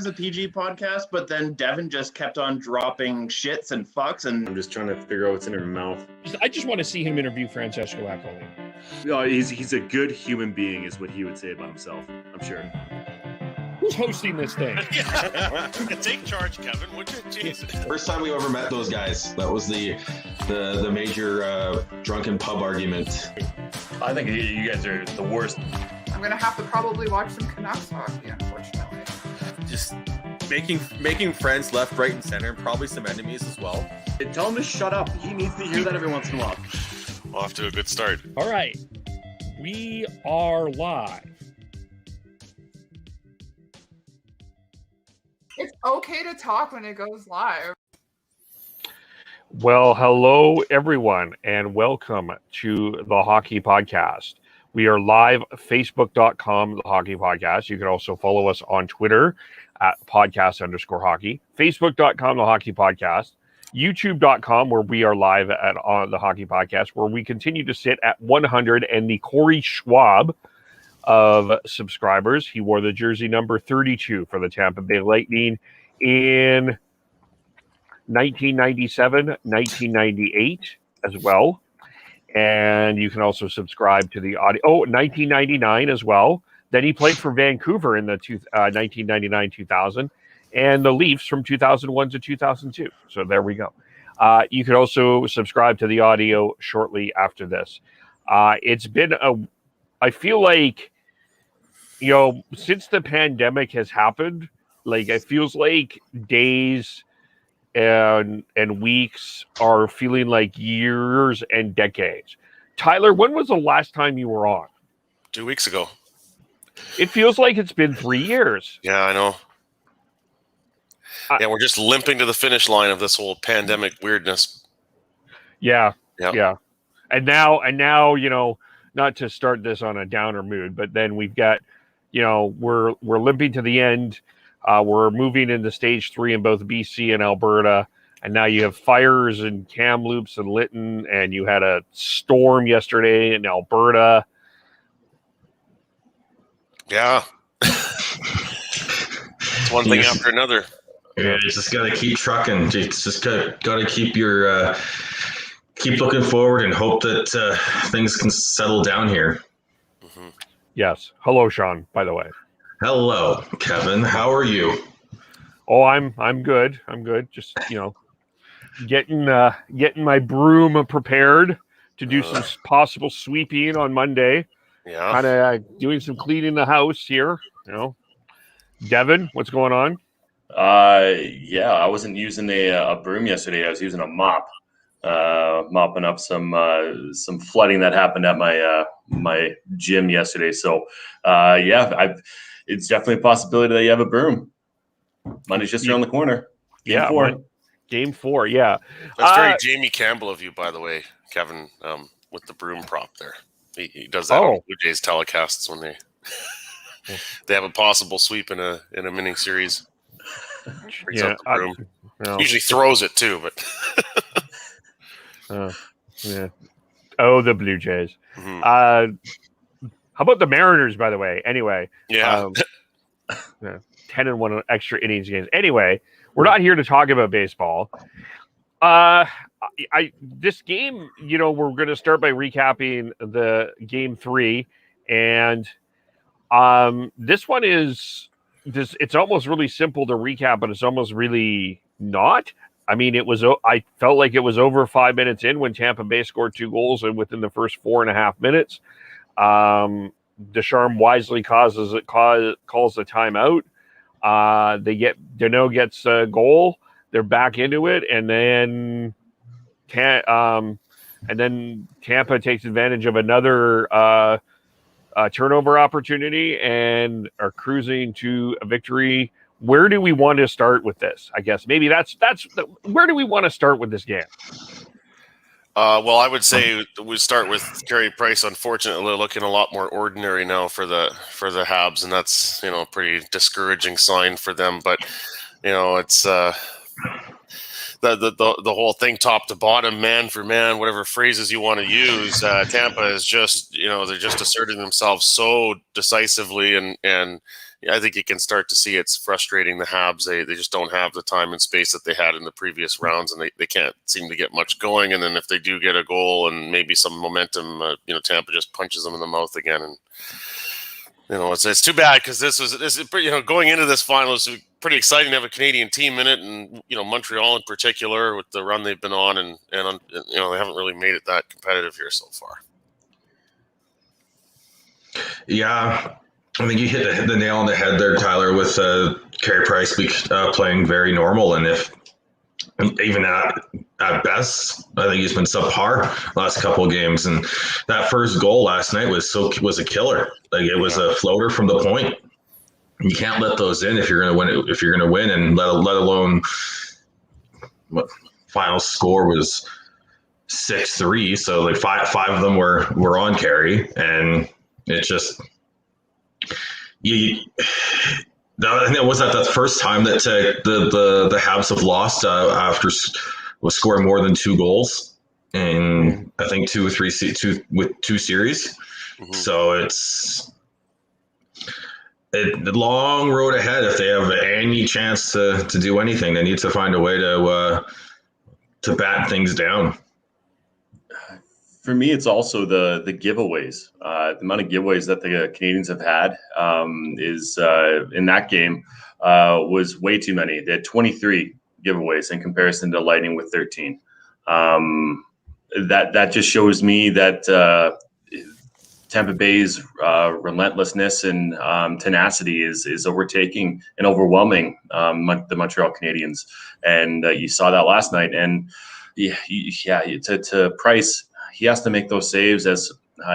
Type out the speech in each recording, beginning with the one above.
a PG podcast, but then Devin just kept on dropping shits and fucks, and I'm just trying to figure out what's in her mouth. I just want to see him interview Francesco Accoli. No, he's a good human being, is what he would say about himself, I'm sure. Who's hosting this thing? Take charge, Kevin, would you? Jesus. First time we ever met those guys. That was the major drunken pub argument. I think you guys are the worst. I'm gonna have to probably watch some Canucks hockey, unfortunately. Just making friends left, right, and center, and probably some enemies as well. Tell him to shut up. He needs to hear that every once in a while. Well, off to a good start. All right. We are live. It's okay to talk when it goes live. Well, hello, everyone, and welcome to the Hockey Podcast. We are live, facebook.com, the Hockey Podcast. You can also follow us on Twitter at podcast_hockey, facebook.com, the Hockey Podcast, youtube.com, where we are live on the Hockey Podcast, where we continue to sit at 100 and the Corey Schwab of subscribers. He wore the jersey number 32 for the Tampa Bay Lightning in 1997, 1998 as well. And you can also subscribe to the audio. 1999 as well. Then he played for Vancouver in the 1999-2000 and the Leafs from 2001 to 2002. So there we go. You can also subscribe to the audio shortly after this. It's been I feel like, since the pandemic has happened, like it feels like days and weeks are feeling like years and decades. Tyler, when was the last time you were on? 2 weeks ago. It feels like it's been 3 years. Yeah, I know. We're just limping to the finish line of this whole pandemic weirdness. Yeah. And now, not to start this on a downer mood, but then we've got, we're limping to the end. We're moving into stage 3 in both BC and Alberta. And now you have fires in Kamloops and Lytton, and you had a storm yesterday in Alberta. Yeah. It's one thing after another. Yeah, you just got to keep trucking. Just got to keep your keep looking forward and hope that things can settle down here. Mm-hmm. Yes. Hello, Sean, by the way. Hello, Kevin. How are you? Oh, I'm good. I'm good. Just, getting my broom prepared to do some possible sweeping on Monday. Yeah. Kind of doing some cleaning the house here, Devin, what's going on? I wasn't using a broom yesterday. I was using a mop, mopping up some flooding that happened at my gym yesterday. So, it's definitely a possibility that you have a broom. Monday's just around the corner. Game 4, yeah. That's very Jamie Campbell of you, by the way, Kevin, with the broom prop there. He does that on Blue Jays telecasts when they have a possible sweep in a mini series. Brings out the broom. Usually throws it too, but yeah. Oh, the Blue Jays. Mm-hmm. How about the Mariners, by the way? Anyway, 10 and 1 extra innings games. Anyway, we're not here to talk about baseball. This game, we're going to start by recapping the game 3, and this one is it's almost really simple to recap, but it's almost really not. I mean, I felt like it was over 5 minutes in when Tampa Bay scored 2 goals and within the first 4.5 minutes. Deschamps wisely calls the timeout. Deneau gets a goal. They're back into it, and then Tampa takes advantage of another turnover opportunity and are cruising to a victory. Where do we want to start with this? I guess maybe where do we want to start with this game? Well, I would say we start with Carey Price. Unfortunately, looking a lot more ordinary now for the Habs, and that's a pretty discouraging sign for them. But it's the whole thing, top to bottom, man for man, whatever phrases you want to use. Tampa is just they're just asserting themselves so decisively, and I think you can start to see it's frustrating the Habs. They just don't have the time and space that they had in the previous rounds, and they can't seem to get much going. And then if they do get a goal and maybe some momentum, Tampa just punches them in the mouth again. And it's too bad, because this is pretty, going into this final, it's pretty exciting to have a Canadian team in it, and Montreal in particular with the run they've been on, and they haven't really made it that competitive here so far. Yeah, I think you hit the nail on the head there, Tyler, with Carey Price playing very normal, and if even at best, I think he's been subpar last couple of games. And that first goal last night was a killer. Like, it was a floater from the point. You can't let those in if you're going to win. If you're going to win, and let alone what final score was 6-3. So like five of them were on Carey, and it just I think was that the first time that the Habs have lost after scoring more than 2 goals in I think 2 or 3 with 2 series. Mm-hmm. So it's a long road ahead. If they have any chance to do anything, they need to find a way to bat things down. For me, it's also the giveaways. The amount of giveaways that the Canadians have had is in that game was way too many. They had 23 giveaways in comparison to Lightning with 13. That just shows me that Tampa Bay's relentlessness and tenacity is overtaking and overwhelming the Montreal Canadiens, and you saw that last night. And to Price, he has to make those saves. As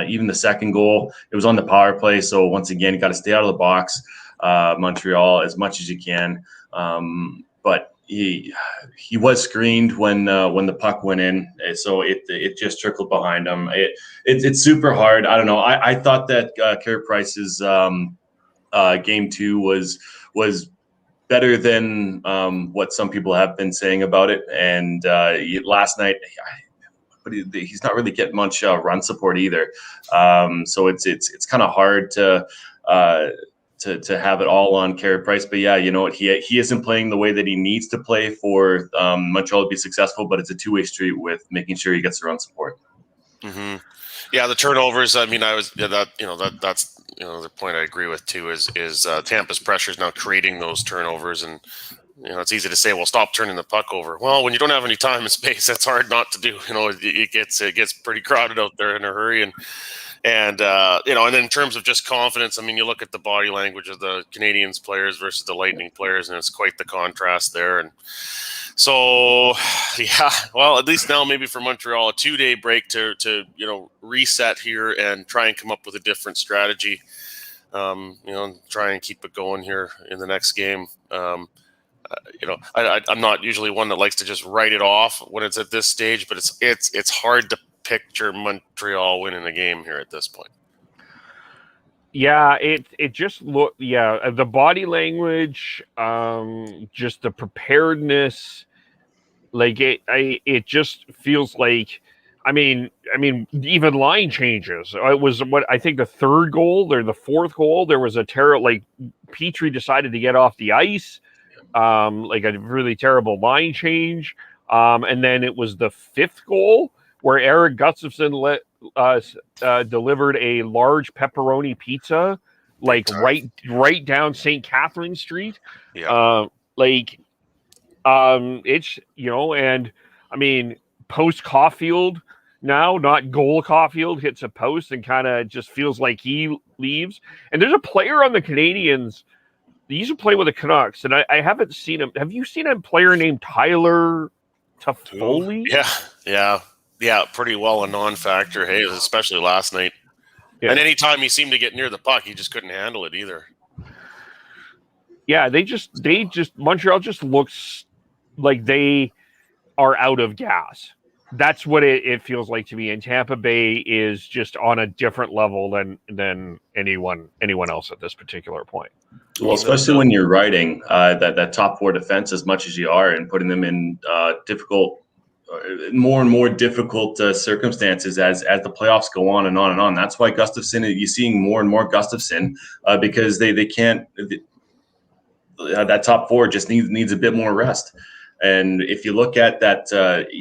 even the second goal, it was on the power play. So once again, you got to stay out of the box, Montreal, as much as you can. But he was screened when the puck went in, so it just trickled behind him. It's super hard. I don't know. I thought that Carey Price's game 2 was better than what some people have been saying about it. And last night, but he's not really getting much run support either. So it's kind of hard to have it all on Carey Price. But yeah, you know what? He isn't playing the way that he needs to play for Montreal to be successful. But it's a two-way street with making sure he gets the run support. Mm-hmm. Yeah, the turnovers. I mean, that's the point I agree with too. Is Tampa's pressure is now creating those turnovers, and it's easy to say, well, stop turning the puck over. Well, when you don't have any time and space, that's hard not to do. It gets pretty crowded out there in a hurry, and then in terms of just confidence, I mean, you look at the body language of the Canadians players versus the Lightning players, and it's quite the contrast there. And so, yeah, well, at least now maybe for Montreal, a 2-day break to reset here and try and come up with a different strategy. Try and keep it going here in the next game. I'm not usually one that likes to just write it off when it's at this stage, but it's hard to picture Montreal winning a game here at this point. Yeah, it just the body language, just the preparedness, like it just feels like, I mean, even line changes. It was what I think the third goal or the fourth goal, there was a terrible, like Petrie decided to get off the ice. Like a really terrible line change. And then it was the fifth goal where Eric Gustafsson delivered a large pepperoni pizza, like right down St. Catherine Street. Yeah. It's, and I mean, post Caulfield now, not goal Caulfield, hits a post and kind of just feels like he leaves. And there's a player on the Canadians. He used to play with the Canucks, and I haven't seen him. Have you seen a player named Tyler Toffoli? Yeah, pretty well a non-factor. Hey, especially last night. Yeah. And anytime he seemed to get near the puck, he just couldn't handle it either. Yeah, Montreal just looks like they are out of gas. That's what it feels like to me. And Tampa Bay is just on a different level than anyone else at this particular point. Well, especially when you're riding that top four defense as much as you are and putting them in difficult more and more difficult circumstances as the playoffs go on and on and on. That's why Gustafsson, you're seeing more and more Gustafsson because they can't. That top four just needs a bit more rest. And if you look at that,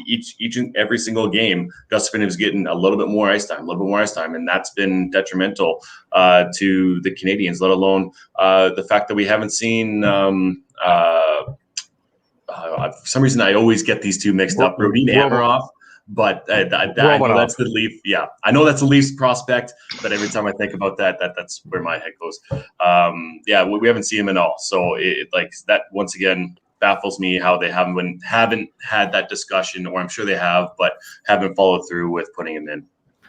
each and every single game, Gustafsson is getting a little bit more ice time, and that's been detrimental to the Canadians. Let alone the fact that we haven't seen. For some reason, I always get these two mixed up. Rodin Amarov, but I know that's the Leaf. Yeah, I know that's the Leafs prospect, but every time I think about that's where my head goes. We haven't seen him at all. So like that once again baffles me how they haven't had that discussion, or I'm sure they have, but haven't followed through with putting him in.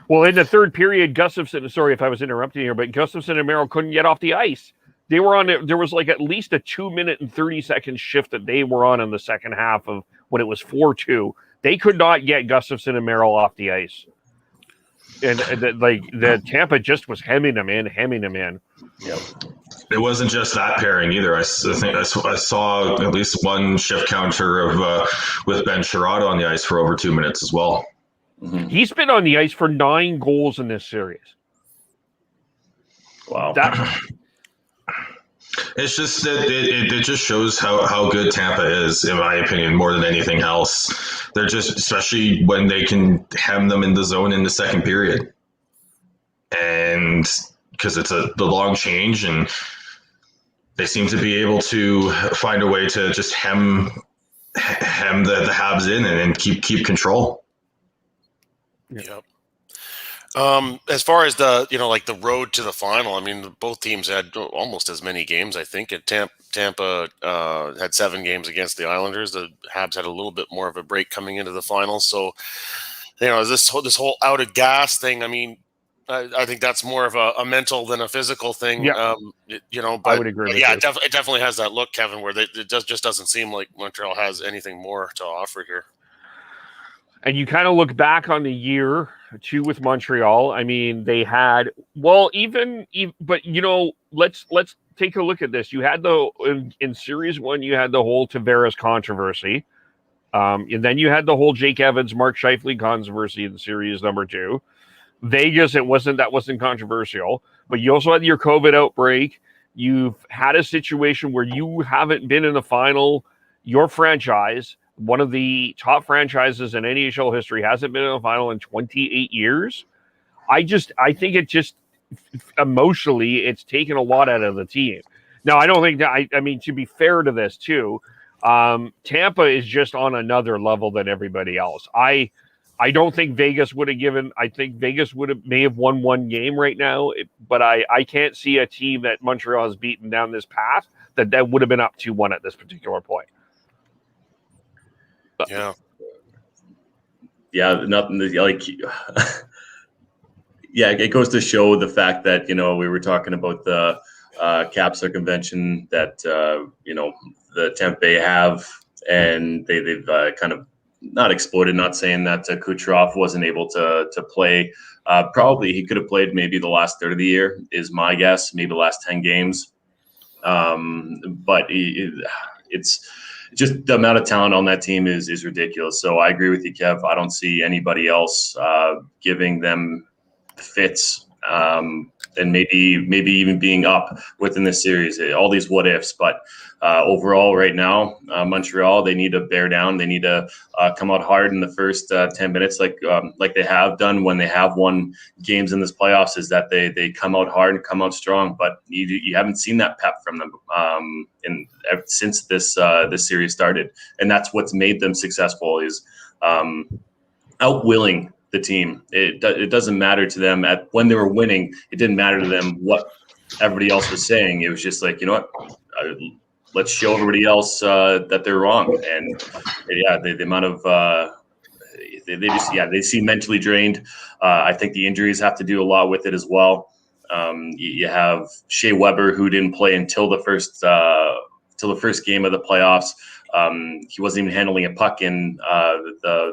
Well, in the third period, Gustafsson. Sorry if I was interrupting here, but Gustafsson and Merrill couldn't get off the ice. They were on. There was like at least a 2-minute and 30-second shift that they were on in the second half of when it was 4-2. They could not get Gustafsson and Merrill off the ice, and the Tampa just was hemming them in. Yep. It wasn't just that pairing either. I think I saw at least one shift counter of with Ben Sherrod on the ice for over 2 minutes as well. Mm-hmm. He's been on the ice for 9 goals in this series. Wow. It's just that it just shows how good Tampa is, in my opinion, more than anything else. They're just, especially when they can hem them in the zone in the second period. And because it's the long change, and they seem to be able to find a way to just hem the Habs in and keep control. Yep. As far as the road to the final, I mean, both teams had almost as many games. I think Tampa had 7 games against the Islanders. The Habs had a little bit more of a break coming into the finals. So, this whole out of gas thing. I mean, I think that's more of a mental than a physical thing. Yeah. But I would agree with you. it definitely has that look, Kevin, where it just doesn't seem like Montreal has anything more to offer here. And you kind of look back on the year too with Montreal. I mean, they had but let's take a look at this. You had in Series 1, you had the whole Tavares controversy, and then you had the whole Jake Evans, Mark Scheifele controversy in Series number 2. Vegas, that wasn't controversial, but you also had your COVID outbreak. You've had a situation where you haven't been in the final. Your franchise, one of the top franchises in NHL history, hasn't been in the final in 28 years. I think it just emotionally, it's taken a lot out of the team. Now, I don't think that, I mean, to be fair to this too, Tampa is just on another level than everybody else. I don't think Vegas would have given. I think Vegas may have won 1 game right now, but I can't see a team that Montreal has beaten down this path that would have been up 2-1 at this particular point. Yeah. Yeah, nothing like. Yeah, it goes to show the fact that we were talking about the cap circumvention that the Tampa Bay have, and they've kind of not exploited. Not saying that Kucherov wasn't able to play. Probably he could have played maybe the last third of the year is my guess. Maybe the last 10 games. But it's just the amount of talent on that team is ridiculous. So I agree with you, Kev. I don't see anybody else giving them fits. And maybe even being up within this series, all these what ifs. But overall, right now, Montreal, they need to bear down. They need to come out hard in the first 10 minutes, like they have done when they have won games in this playoffs. Is that they come out hard and come out strong. But you haven't seen that pep from them since this series started, and that's what's made them successful. Is outwilling the team. It doesn't matter to them when they were winning. It didn't matter to them what everybody else was saying. It was just like, let's show everybody else that they're wrong. And the amount of they seem mentally drained. I think the injuries have to do a lot with it as well. You have Shea Weber, who didn't play until the first game of the playoffs. He wasn't even handling a puck in the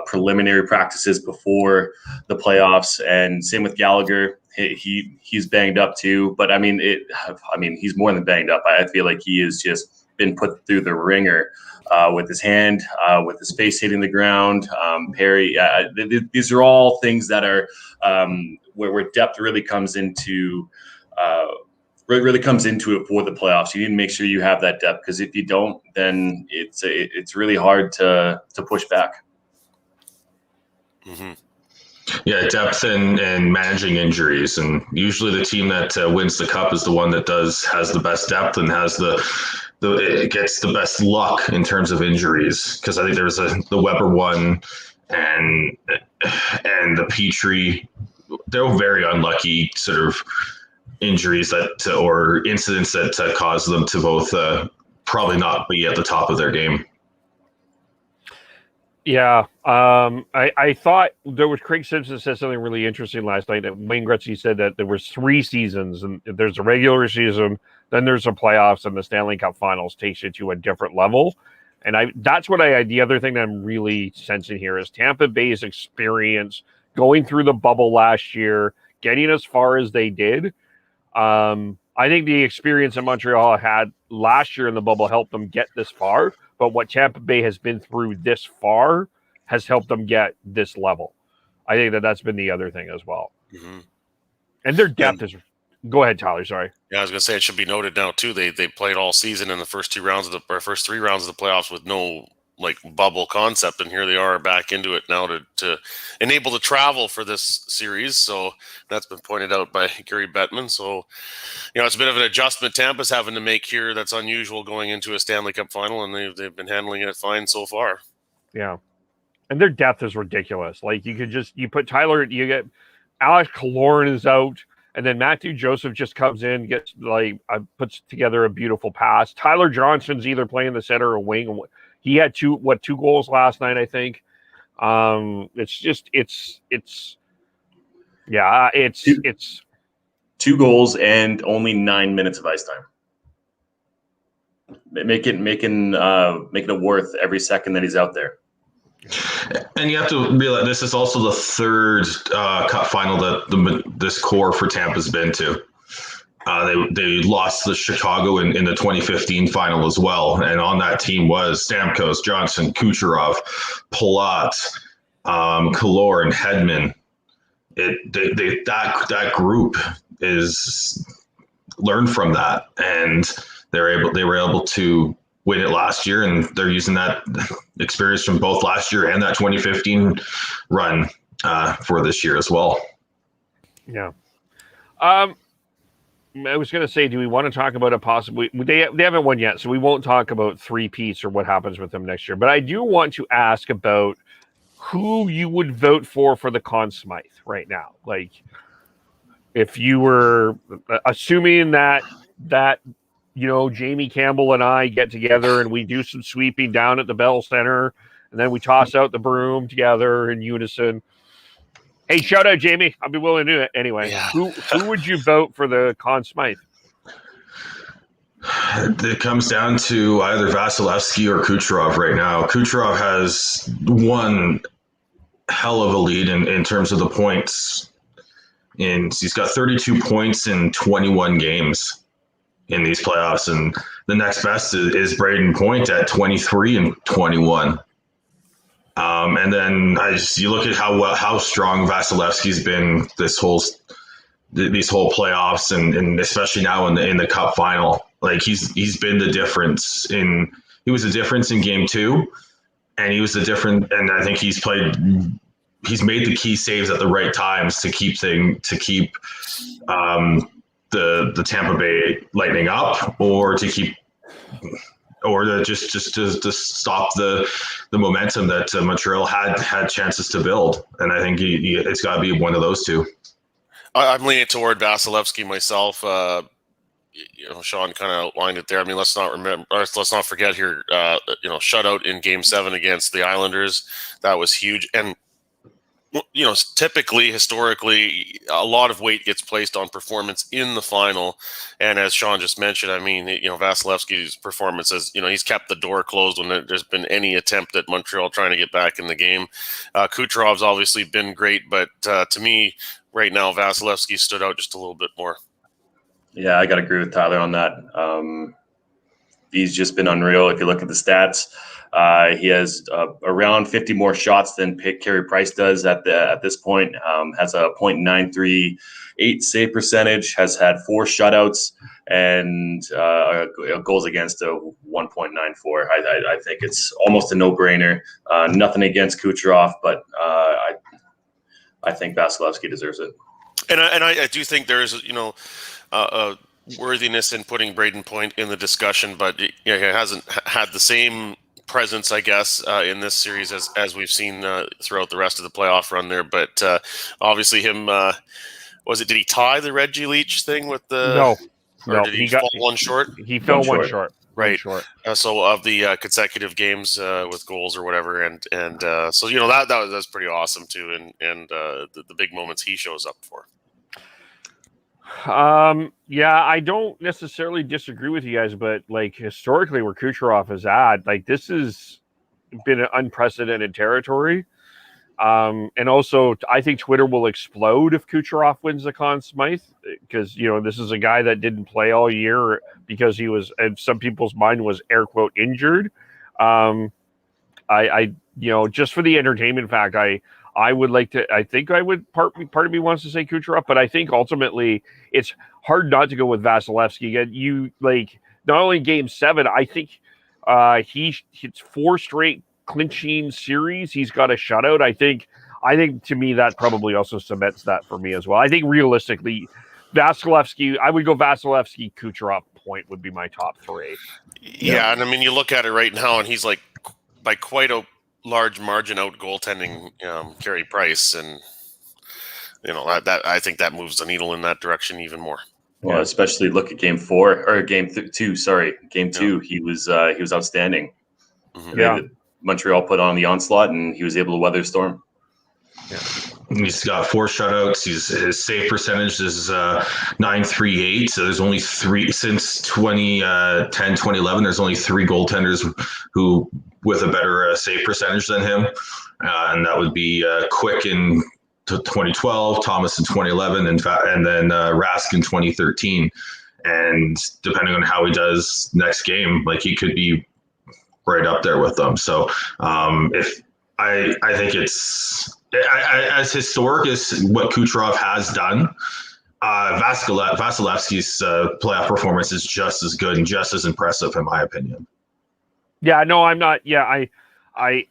preliminary practices before the playoffs, and same with Gallagher. He's banged up too, but I mean he's more than banged up. I feel like he is just been put through the ringer with his hand, with his face hitting the ground. Perry, these are all things that are where depth really comes into really comes into it for the playoffs. You need to make sure you have that depth, because if you don't, then it's really hard to push back. Mm-hmm. Yeah, depth and managing injuries, and usually the team that wins the cup is the one that has the best depth and has it gets the best luck in terms of injuries. Because I think there's the Weber one and the Petrie. They're very unlucky sort of injuries or incidents that caused them to both probably not be at the top of their game. Yeah, I thought there was Craig Simpson said something really interesting last night. Wayne Gretzky said that there was 3 seasons, and there's a regular season, then there's a playoffs, and the Stanley Cup Finals takes you to a different level. And the other thing that I'm really sensing here is Tampa Bay's experience going through the bubble last year, getting as far as they did. I think the experience that Montreal had last year in the bubble helped them get this far. But what Tampa Bay has been through this far has helped them get this level. I think that's been the other thing as well. Mm-hmm. And their depth is... Go ahead, Tyler. Sorry. Yeah, I was going to say, it should be noted now, too. They played all season in the first 3 rounds of the playoffs with no bubble concept, and here they are back into it now to enable the travel for this series. So that's been pointed out by Gary Bettman. So, it's a bit of an adjustment Tampa's having to make here that's unusual going into a Stanley Cup final, and they've been handling it fine so far. Yeah. And their depth is ridiculous. You put Tyler, you get Alex Killorn is out, and then Matthew Joseph just comes in, puts together a beautiful pass. Tyler Johnson's either playing the center or wing. He had 2 goals last night, I think. It's 2 goals and only 9 minutes of ice time. Making it worth every second that he's out there. And you have to realize this is also the 3rd cup final that this core for Tampa's been to. They lost to Chicago in the 2015 final as well, and on that team was Stamkos, Johnson, Kucherov, Palat, Killorn, Hedman. That group is learned from that, and they were able to win it last year, and they're using that experience from both last year and that 2015 run for this year as well. Yeah. I was going to say, do we want to talk about a possible... They haven't won yet, so we won't talk about 3-peats or what happens with them next year. But I do want to ask about who you would vote for the Conn Smythe right now. If you were assuming that Jamie Campbell and I get together and we do some sweeping down at the Bell Center, and then we toss out the broom together in unison. Hey, shout out, Jamie. I'll be willing to do it anyway. Yeah. Who would you vote for the Conn Smythe? It comes down to either Vasilevsky or Kucherov right now. Kucherov has one hell of a lead in terms of the points. And he's got 32 points in 21 games in these playoffs. And the next best is Braden Point at 23 and 21. And then you look at how strong Vasilevsky's been these whole playoffs, and especially now in the Cup final. He's been the difference he was the difference in Game 2, and he was the difference. And I think he's made the key saves at the right times to keep the Tampa Bay Lightning up, or to keep. Or to stop the momentum that Montreal had chances to build, and I think it's got to be one of those two. I'm leaning toward Vasilevsky myself. Sean kind of outlined it there. I mean, let's not forget here. Shutout in Game 7 against the Islanders, that was huge, and typically, historically, a lot of weight gets placed on performance in the final. And as Sean just mentioned, I mean, Vasilevsky's performance he's kept the door closed when there's been any attempt at Montreal trying to get back in the game. Kucherov's obviously been great, but to me, right now, Vasilevsky stood out just a little bit more. Yeah, I got to agree with Tyler on that. he's just been unreal. If you look at the stats, he has around 50 more shots than Carey Price does at this point. Has a .938 save percentage. Has had 4 shutouts and goals against a 1.94. I think it's almost a no-brainer. Nothing against Kucherov, but I think Vasilevsky deserves it. And I do think there is, a worthiness in putting Braden Point in the discussion, but he hasn't had the same presence, I guess, in this series as we've seen throughout the rest of the playoff run there. But obviously, him did he tie the Reggie Leach thing with the? No, did he fall one short? He fell one short. Right. So of the consecutive games with goals or whatever, and so that was pretty awesome too, and the big moments he shows up for. Yeah, I don't necessarily disagree with you guys, but like historically where Kucherov is at, like this has been an unprecedented territory. And also I think Twitter will explode if Kucherov wins the Conn Smythe, because this is a guy that didn't play all year because he was, in some people's mind, was air quote injured. I just for the entertainment fact, I would like to. I think I would. Part of me wants to say Kucherov, but I think ultimately it's hard not to go with Vasilevsky. You like not only Game 7. I think he hits 4 straight clinching series. He's got a shutout. I think to me that probably also cements that for me as well. I think realistically, Vasilevsky. I would go Vasilevsky, Kucherov, Point would be my top 3. Yeah, and I mean you look at it right now, and he's like by quite a large margin out goaltending Carey Price, and that I think that moves the needle in that direction even more. Well, especially look at Game 4 or Game 2. Sorry, Game 2. He was outstanding. Mm-hmm. Yeah, Montreal put on the onslaught, and he was able to weather the storm. Yeah. He's got 4 shutouts. His save percentage is .938. So there's only 3 since 2010, 2011. There's only 3 goaltenders who with a better save percentage than him, and that would be Quick in 2012, Thomas in 2011, and then Rask in 2013. And depending on how he does next game, like he could be right up there with them. So if I think it's as historic as what Kucherov has done, Vasilevsky's playoff performance is just as good and just as impressive, in my opinion. Yeah, no, I'm not. Yeah, I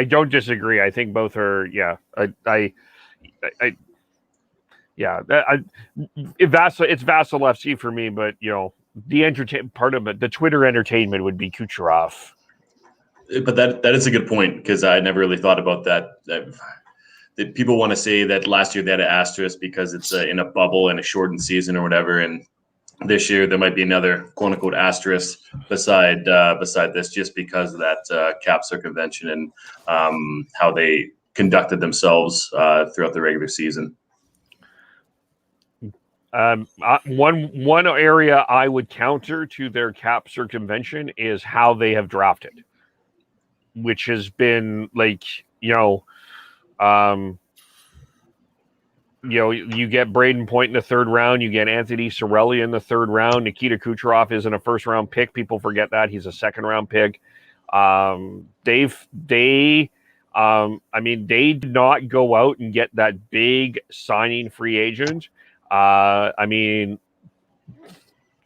don't disagree. I think both are. Yeah, it's Vasilevsky for me, but the entertainment part of it, the Twitter entertainment would be Kucherov. But that is a good point, because I never really thought about that people want to say that last year they had an asterisk because it's in a bubble and a shortened season or whatever, and this year there might be another quote unquote asterisk beside this, just because of that cap circumvention and how they conducted themselves throughout the regular season. One area I would counter to their cap circumvention is how they have drafted, which has been like, you get Braden Point in the 3rd round, you get Anthony Cirelli in the 3rd round. Nikita Kucherov isn't a 1st-round pick. People forget that he's a 2nd-round pick. They did not go out and get that big signing free agent.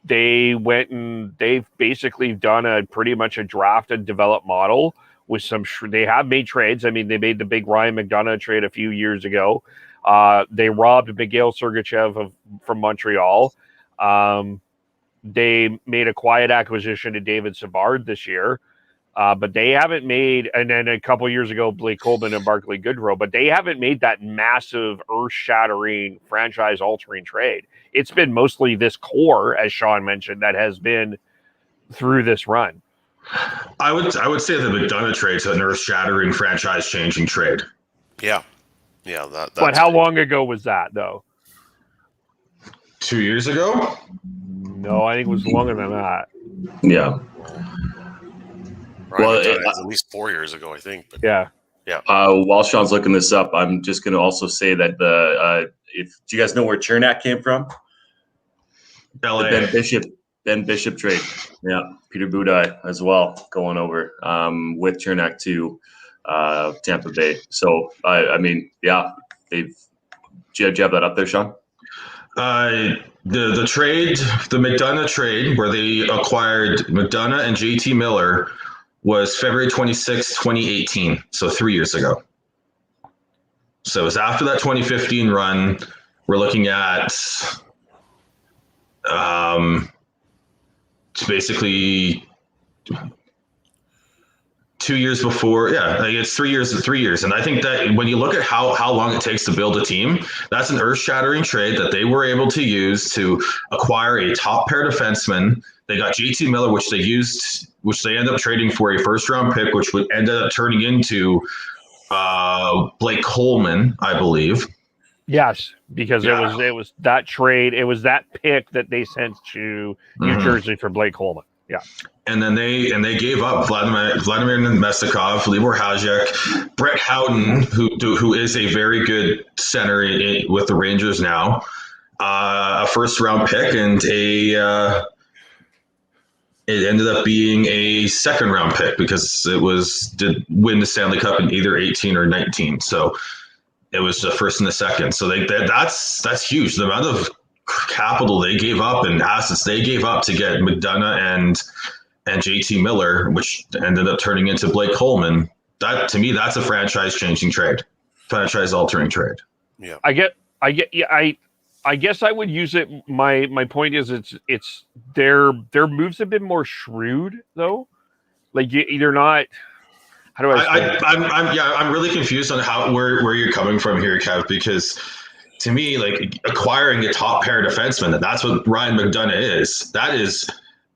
They went and they've basically done pretty much a draft and develop model with some. They have made trades. They made the big Ryan McDonough trade a few years ago. They robbed Mikhail Sergachev from Montreal. They made a quiet acquisition to David Savard this year, but they haven't made. And then a couple years ago, Blake Coleman and Barclay Goodrow. But they haven't made that massive, earth-shattering, franchise-altering trade. It's been mostly this core, as Sean mentioned, that has been through this run. I would say the McDonough trade's an earth-shattering, franchise-changing trade. Yeah. But how long ago was that, though? 2 years ago? No, I think it was longer than that. Yeah. Well, at least 4 years ago, I think. But yeah. While Sean's looking this up, I'm just going to also say that do you guys know where Chernak came from? LA. The Ben Bishop trade. Yeah, Peter Budaj as well going over with Chernak to Tampa Bay. So I mean, yeah, do you have that up there, Sean? The trade, the McDonough trade, where they acquired McDonough and JT Miller, was February 26, 2018. So 3 years ago. So it was after that 2015 run. We're looking at it's basically 2 years before. Yeah, like it's 3 years. 3 years, and I think that when you look at how long it takes to build a team, that's an earth-shattering trade that they were able to use to acquire a top pair defenseman. They got JT Miller, which they ended up trading for a first-round pick, which would end up turning into Blake Coleman, I believe. Yes, because it was that trade. It was that pick that they sent to New Jersey for Blake Coleman. Yeah, and then they gave up Vladimir Mestikov, Libor Hajek, Brett Howden, who is a very good center with the Rangers now, a first round pick, and it ended up being a second round pick because did win the Stanley Cup in either 18 or 19. So it was the first and the second. So that's huge. The amount of capital they gave up and assets they gave up to get McDonough and JT Miller, which ended up turning into Blake Coleman. That, to me, that's a franchise-changing trade, franchise-altering trade. Yeah, I guess I would use it. My point is, it's their moves have been more shrewd though. Like they're not. How do I'm really confused on where you're coming from here, Kev, because to me, like acquiring a top pair defenseman, and that's what Ryan McDonough is. That is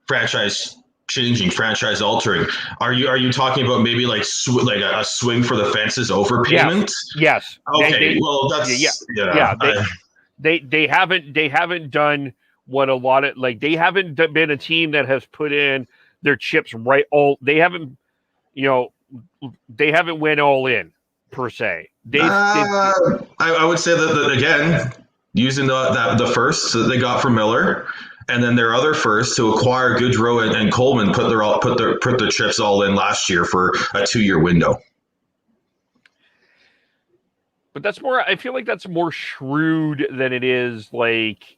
franchise changing, franchise altering. Are you talking about maybe like a swing for the fences overpayment? Yes. Okay. Well, that's They haven't done what a lot of they haven't been a team that has put in their chips right. They haven't went all in per se. I would say that again, using the first that they got from Miller, and then their other first to acquire Goodrow and Coleman put their chips all in last year for a 2-year window. But that's more. I feel like that's more shrewd than it is like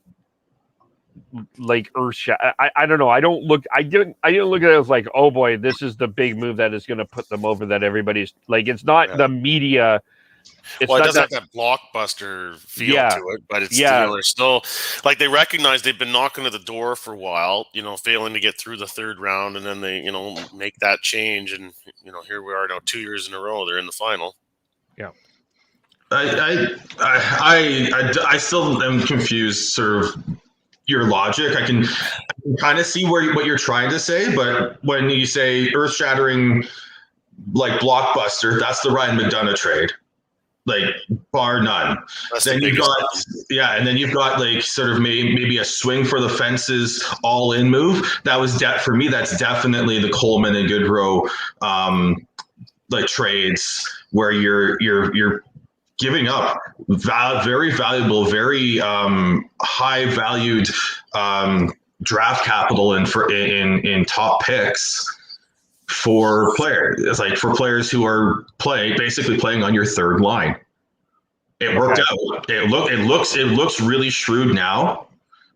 Earthshot. I don't know. I didn't look at it as like, oh boy, this is the big move that is going to put them over. That everybody's like, it's not the media. It doesn't have that blockbuster feel to it, but it's they're still like they recognize they've been knocking at the door for a while, failing to get through the third round, and then they, make that change, and here we are now 2 years in a row. They're in the final. Yeah. I still am confused, sort of your logic. I can kind of see what you're trying to say, but when you say earth-shattering, like blockbuster, that's the Ryan McDonough trade, like bar none. Then you've got like sort of maybe a swing for the fences, all-in move. That was for me. That's definitely the Coleman and Goodrow like trades where you're giving up very valuable, very high valued draft capital in top picks for players. It's like for players who are basically playing on your third line. It worked out. It looks really shrewd now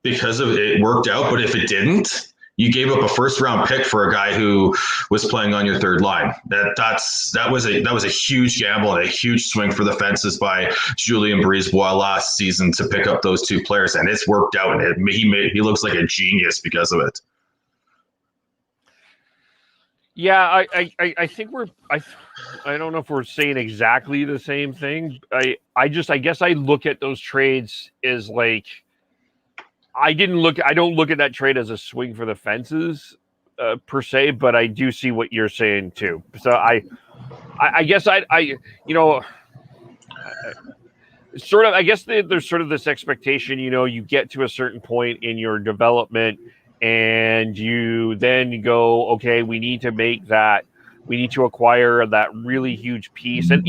because of it worked out. But if it didn't, you gave up a first round pick for a guy who was playing on your third line. That was a huge gamble and a huge swing for the fences by Julien Brisebois last season to pick up those two players, and it's worked out. And he looks like a genius because of it. Yeah, I think I don't know if we're saying exactly the same thing. I guess I look at those trades as like. I don't look at that trade as a swing for the fences per se, but I do see what you're saying too. So I guess sort of, I guess there's sort of this expectation, you get to a certain point in your development and you then go, okay, we need to acquire that really huge piece. And,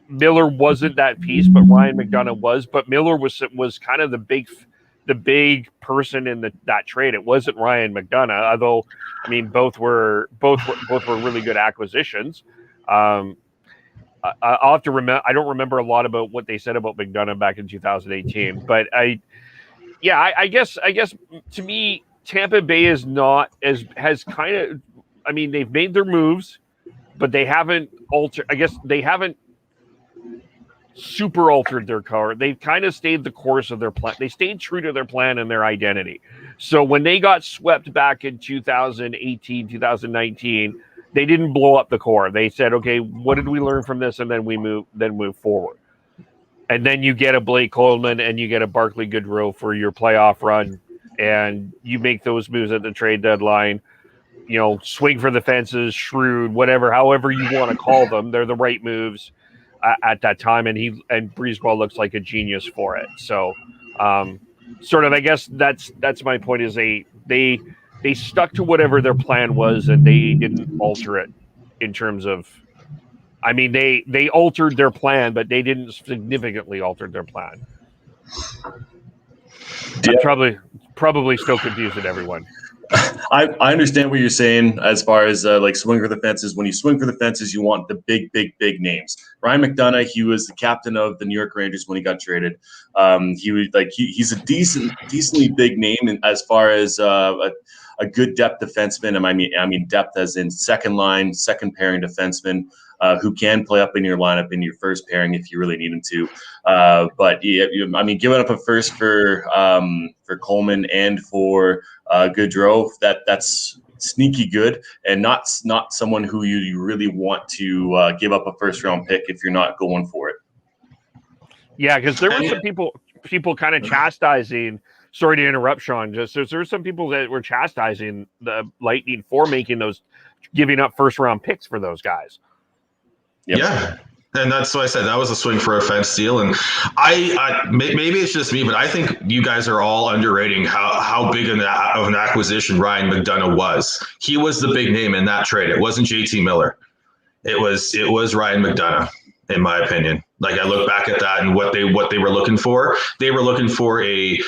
Miller wasn't that piece, but Ryan McDonough was, but Miller was kind of the the big person in that trade. It wasn't Ryan McDonough, although I mean both were really good acquisitions. I'll have to remember. I don't remember a lot about what they said about McDonough back in 2018, but I guess to me, Tampa Bay is not has kind of. I mean, they've made their moves, but they haven't altered. I guess they haven't super altered their car. They've kind of stayed the course of their plan. They stayed true to their plan and their identity. So when they got swept back in 2018, 2019, they didn't blow up the core. They said, okay, what did we learn from this? And then move forward. And then you get a Blake Coleman and you get a Barclay Goodrow for your playoff run. And you make those moves at the trade deadline, swing for the fences, shrewd, whatever, however you want to call them. They're the right moves at that time, and Breezeball looks like a genius for it. So, sort of, I guess that's my point. Is they stuck to whatever their plan was, and they didn't alter it in terms of. I mean, they altered their plan, but they didn't significantly alter their plan. I'm probably still confusing everyone. I understand what you're saying as far as like swing for the fences. When you swing for the fences, you want the big names. Ryan McDonough, he was the captain of the New York Rangers when he got traded. He's a decently big name as far as a good depth defenseman. I mean depth as in second line, second pairing defenseman. Who can play up in your lineup in your first pairing if you really need him to. But giving up a first for Coleman and for Goodrow, that's sneaky good, and not someone who you really want to give up a first round pick if you're not going for it. Yeah, because there were some people kind of chastising. Sorry to interrupt, Sean. There were some people that were chastising the Lightning for giving up first round picks for those guys. Yep. Yeah, and that's why I said that was a swing for a fence deal. And I maybe it's just me, but I think you guys are all underrating how big of an acquisition Ryan McDonough was. He was the big name in that trade. It wasn't JT Miller. It was Ryan McDonough, in my opinion. Like, I look back at that and what they were looking for. They were looking for a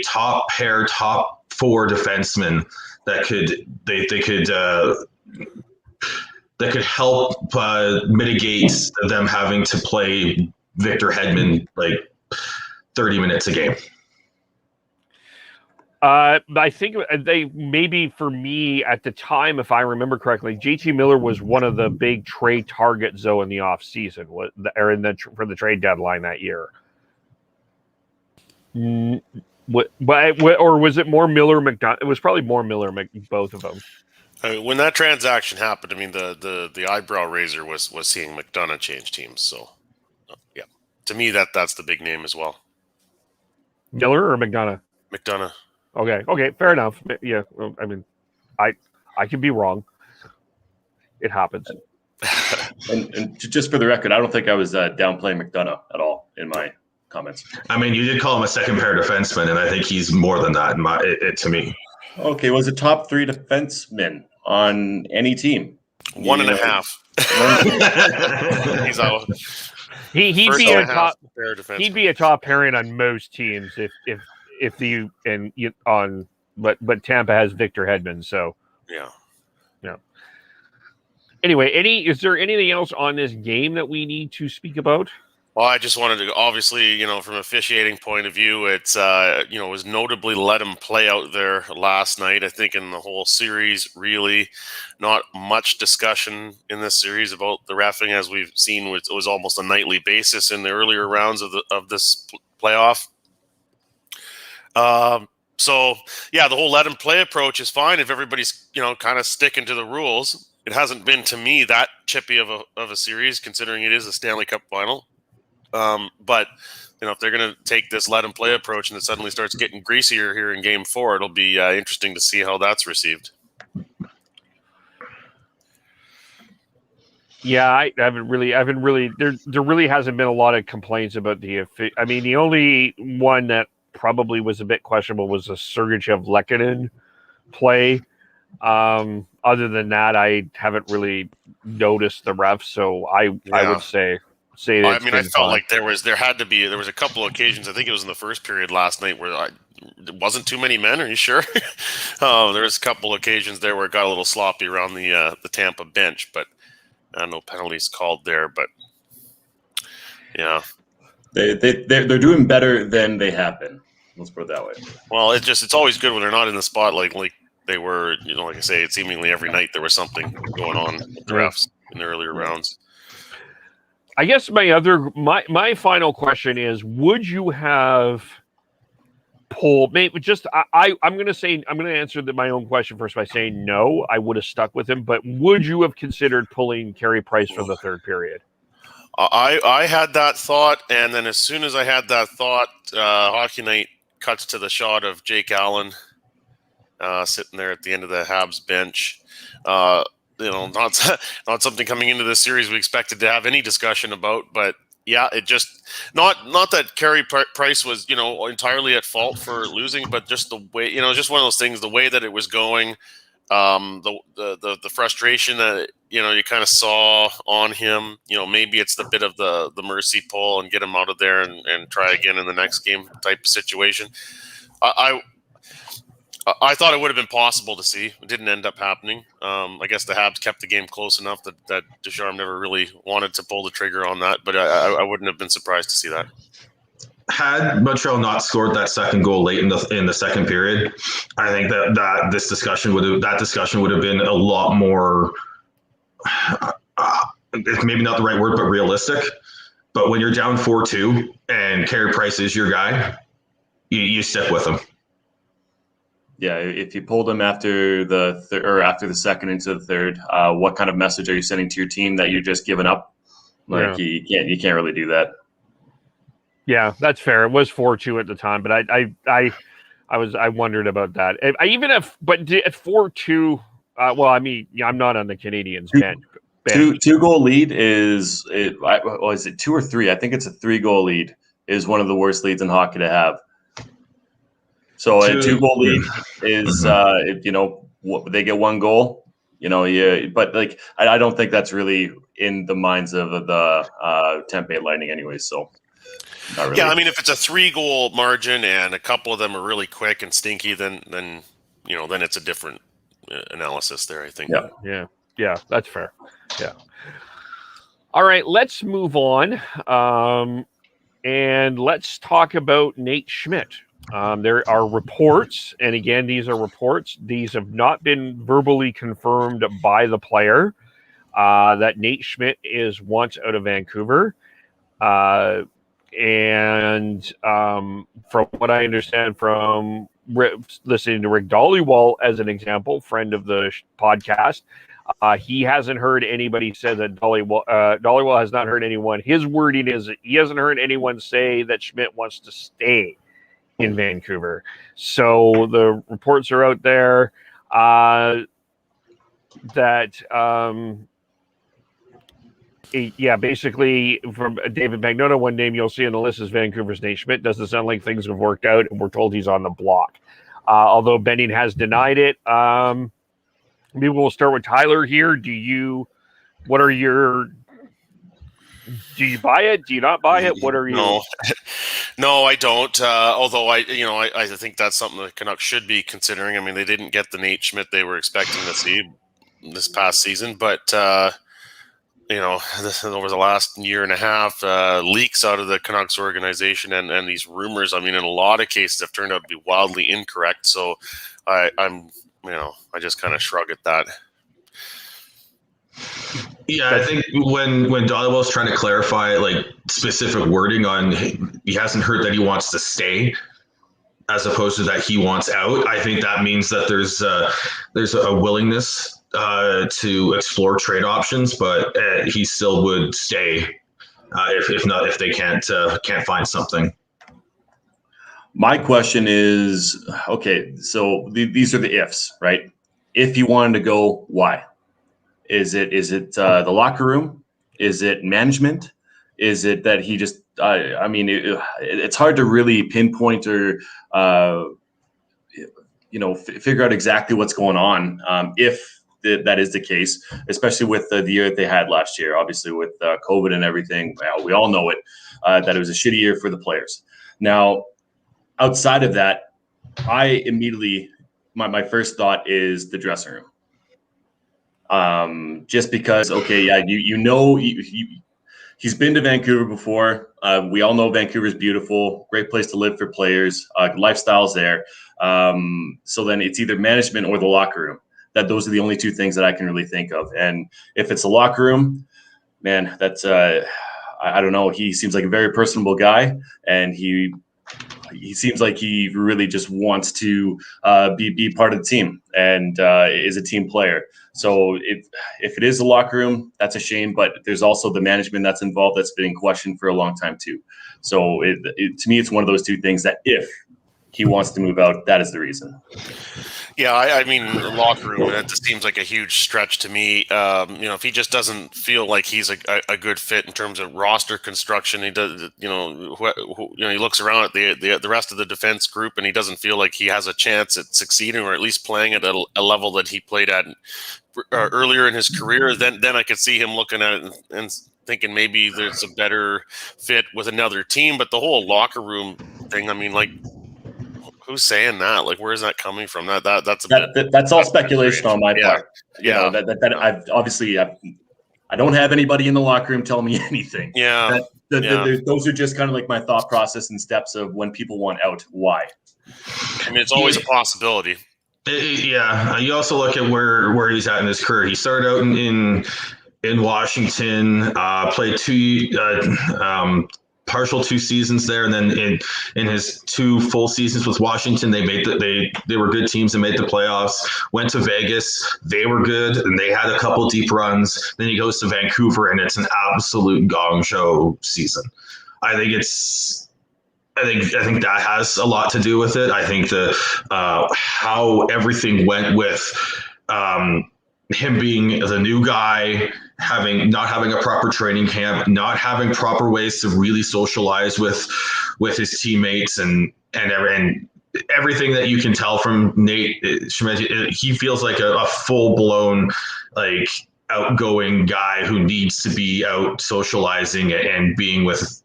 top pair, top four defenseman that could help mitigate them having to play Victor Hedman like 30 minutes a game. I think they maybe for me at the time, if I remember correctly, JT Miller was one of the big trade targets though in the offseason, for the trade deadline that year. Or was it more Miller McDonough? It was probably more Miller, both of them. When that transaction happened, I mean, the eyebrow raiser was seeing McDonough change teams. So, yeah, to me that's the big name as well. Miller or McDonough? McDonough. Okay, fair enough. Yeah, well, I mean, I could be wrong. It happens. and just for the record, I don't think I was downplaying McDonough at all in my comments. I mean, you did call him a second pair defenseman, and I think he's more than that to me. Okay, was a top three defenseman on any team. 1.5. He's out. He'd be a top pairing on most teams but Tampa has Victor Hedman, so yeah. Anyway, is there anything else on this game that we need to speak about? Well, I just wanted to, obviously, from an officiating point of view, it's, was notably let him play out there last night. I think in the whole series, really not much discussion in this series about the reffing, as we've seen. It was almost a nightly basis in the earlier rounds of this playoff. So, yeah, the whole let him play approach is fine if everybody's, kind of sticking to the rules. It hasn't been, to me, that chippy of a series, considering it is a Stanley Cup Final. But if they're going to take this let him play approach and it suddenly starts getting greasier here in Game 4, it'll be interesting to see how that's received. Yeah, I haven't really. There really hasn't been a lot of complaints about the only one that probably was a bit questionable was the Sergachev-Lehkonen play. Other than that, I haven't really noticed the refs, so I would say I felt like there was a couple of occasions. I think it was in the first period last night where wasn't too many men. Are you sure? There was a couple occasions there where it got a little sloppy around the Tampa bench, but no penalties called there. But yeah, they're doing better than they have been. Let's put it that way. Well, it's always good when they're not in the spot like they were. Like I say, seemingly every night there was something going on with the refs in the earlier rounds. I guess my final question is: would you have pulled? Maybe just I'm going to answer my own question first by saying no. I would have stuck with him, but would you have considered pulling Carey Price for the third period? I had that thought, and then as soon as I had that thought, Hockey Night cuts to the shot of Jake Allen sitting there at the end of the Habs bench. Not something coming into this series we expected to have any discussion about, but yeah, it just not that Carey Price was entirely at fault for losing, but just the way just one of those things, the way that it was going, the frustration that you kind of saw on him. Maybe it's the bit of the mercy pull and get him out of there and try again in the next game type of situation. I thought it would have been possible to see. It didn't end up happening. I guess the Habs kept the game close enough that Ducharme never really wanted to pull the trigger on that, but I wouldn't have been surprised to see that. Had Montreal not scored that second goal late in the second period, I think that discussion would have been a lot more, maybe not the right word, but realistic. But when you're down 4-2 and Carey Price is your guy, you stick with him. Yeah, if you pulled him after after the second into the third, what kind of message are you sending to your team that you're just giving up? You can't really do that. Yeah, that's fair. It was 4-2 at the time, but I wondered about that. At 4-2, I'm not on the Canadiens bench. Two goal lead is it 2 or 3? I think it's a 3-goal lead is one of the worst leads in hockey to have. So a 2-goal lead is if they get 1 goal, but I don't think that's really in the minds of the Tampa Bay Lightning anyway. So not really. Yeah, I mean, if it's a 3-goal margin and a couple of them are really quick and stinky, then it's a different analysis there, I think. Yeah, that's fair. Yeah. All right, let's move on, and let's talk about Nate Schmidt. There are reports, and again, these are reports. These have not been verbally confirmed by the player that Nate Schmidt is once out of Vancouver. And from what I understand from listening to Rick Dollywall as an example, friend of the podcast, he hasn't heard anybody say that Dollywall has not heard anyone. His wording is that he hasn't heard anyone say that Schmidt wants to stay in Vancouver. So the reports are out there that basically from David Magnotta, one name you'll see on the list is Vancouver's Nate Schmidt. Doesn't sound like things have worked out, and we're told he's on the block. Although Benning has denied it. Maybe we'll start with Tyler here. Do you buy it? Do you not buy it? What are you? No, I don't. Although I think that's something the Canucks should be considering. I mean, they didn't get the Nate Schmidt they were expecting to see this past season, but over the last year and a half, leaks out of the Canucks organization and these rumors, I mean, in a lot of cases have turned out to be wildly incorrect. So I just kind of shrug at that. Yeah, I think when Dollywell's trying to clarify specific wording on he hasn't heard that he wants to stay as opposed to that he wants out, I think that means that there's a willingness to explore trade options, but he still would stay if they can't find something. My question is, okay, so these are the ifs, right? If he wanted to go, why? Is it the locker room? Is it management? Is it that he just? It's hard to really pinpoint or figure out exactly what's going on if that is the case, especially with the year that they had last year. Obviously, with COVID and everything, we all know it that it was a shitty year for the players. Now, outside of that, I immediately, my first thought is the dressing room. Just because, okay, yeah, he's been to Vancouver before. We all know Vancouver's beautiful, great place to live for players. Lifestyle's there. So then it's either management or the locker room. Those are the only two things that I can really think of. And if it's a locker room, man, that's I don't know. He seems like a very personable guy, and he seems like he really just wants to be part of the team and is a team player. So if it is the locker room, that's a shame. But there's also the management that's involved that's been in question for a long time too. So to me, it's one of those two things that if he wants to move out, that is the reason. Yeah, I mean, the locker room, that just seems like a huge stretch to me. If he just doesn't feel like he's a good fit in terms of roster construction, he does, he looks around at the rest of the defense group and he doesn't feel like he has a chance at succeeding or at least playing at a level that he played at earlier in his career. Then I could see him looking at it and thinking maybe there's a better fit with another team. But the whole locker room thing, I mean, like, who's saying that? Like, where is that coming from? That's all speculation on my part. Yeah. I don't have anybody in the locker room telling me anything. Yeah. Those are just kind of like my thought process and steps of when people want out. Why? I mean, it's always a possibility. Yeah. You also look at where he's at in his career. He started out in Washington, played partial 2 seasons there, and then in his 2 full seasons with Washington, they were good teams and made the playoffs. Went to Vegas, they were good, and they had a couple deep runs. Then he goes to Vancouver, and it's an absolute gong show season. I think that has a lot to do with it. I think how everything went with him being the new guy, not having a proper training camp, not having proper ways to really socialize with his teammates, and everything that you can tell from Nate Schmidt, he feels like a full-blown, like, outgoing guy who needs to be out socializing and being with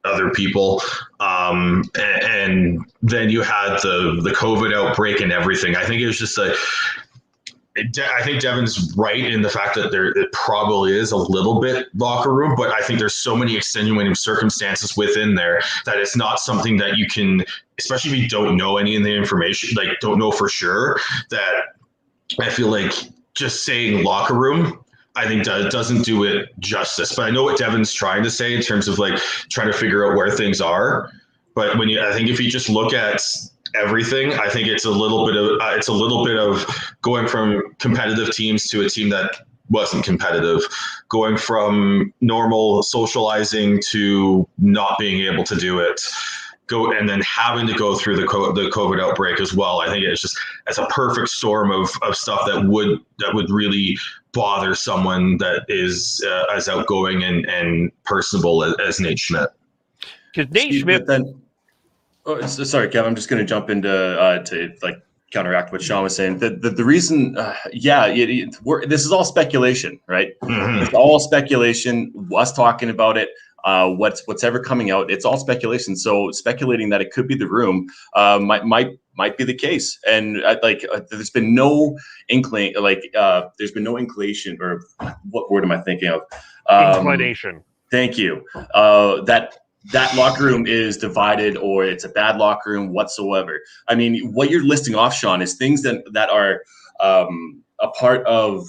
other people. And then you had the COVID outbreak and everything. I think it was just I think Devin's right in the fact that it probably is a little bit locker room, but I think there's so many extenuating circumstances within there that it's not something that you can, especially if you don't know any of the information, like don't know for sure, that I feel like just saying locker room, I think doesn't do it justice. But I know what Devin's trying to say in terms of like trying to figure out where things are. But I think if you just look at everything, I think it's a little bit of going from competitive teams to a team that wasn't competitive, going from normal socializing to not being able to do it, and then having to go through the COVID outbreak as well. I think it's a perfect storm of stuff that would really bother someone that is as outgoing and personable as Nate Schmidt. Because Nate Schmidt then. Oh, sorry, Kevin. I'm just going to jump into to like counteract what Sean was saying. The reason, this is all speculation, right? Mm-hmm. It's all speculation. Us talking about it, what's ever coming out, it's all speculation. So speculating that it could be the room might be the case. And there's been no inkling, there's been no inclination, or what word am I thinking of? Inclination. Thank you. That locker room is divided, or it's a bad locker room whatsoever. I mean, what you're listing off, Sean, is things that are a part of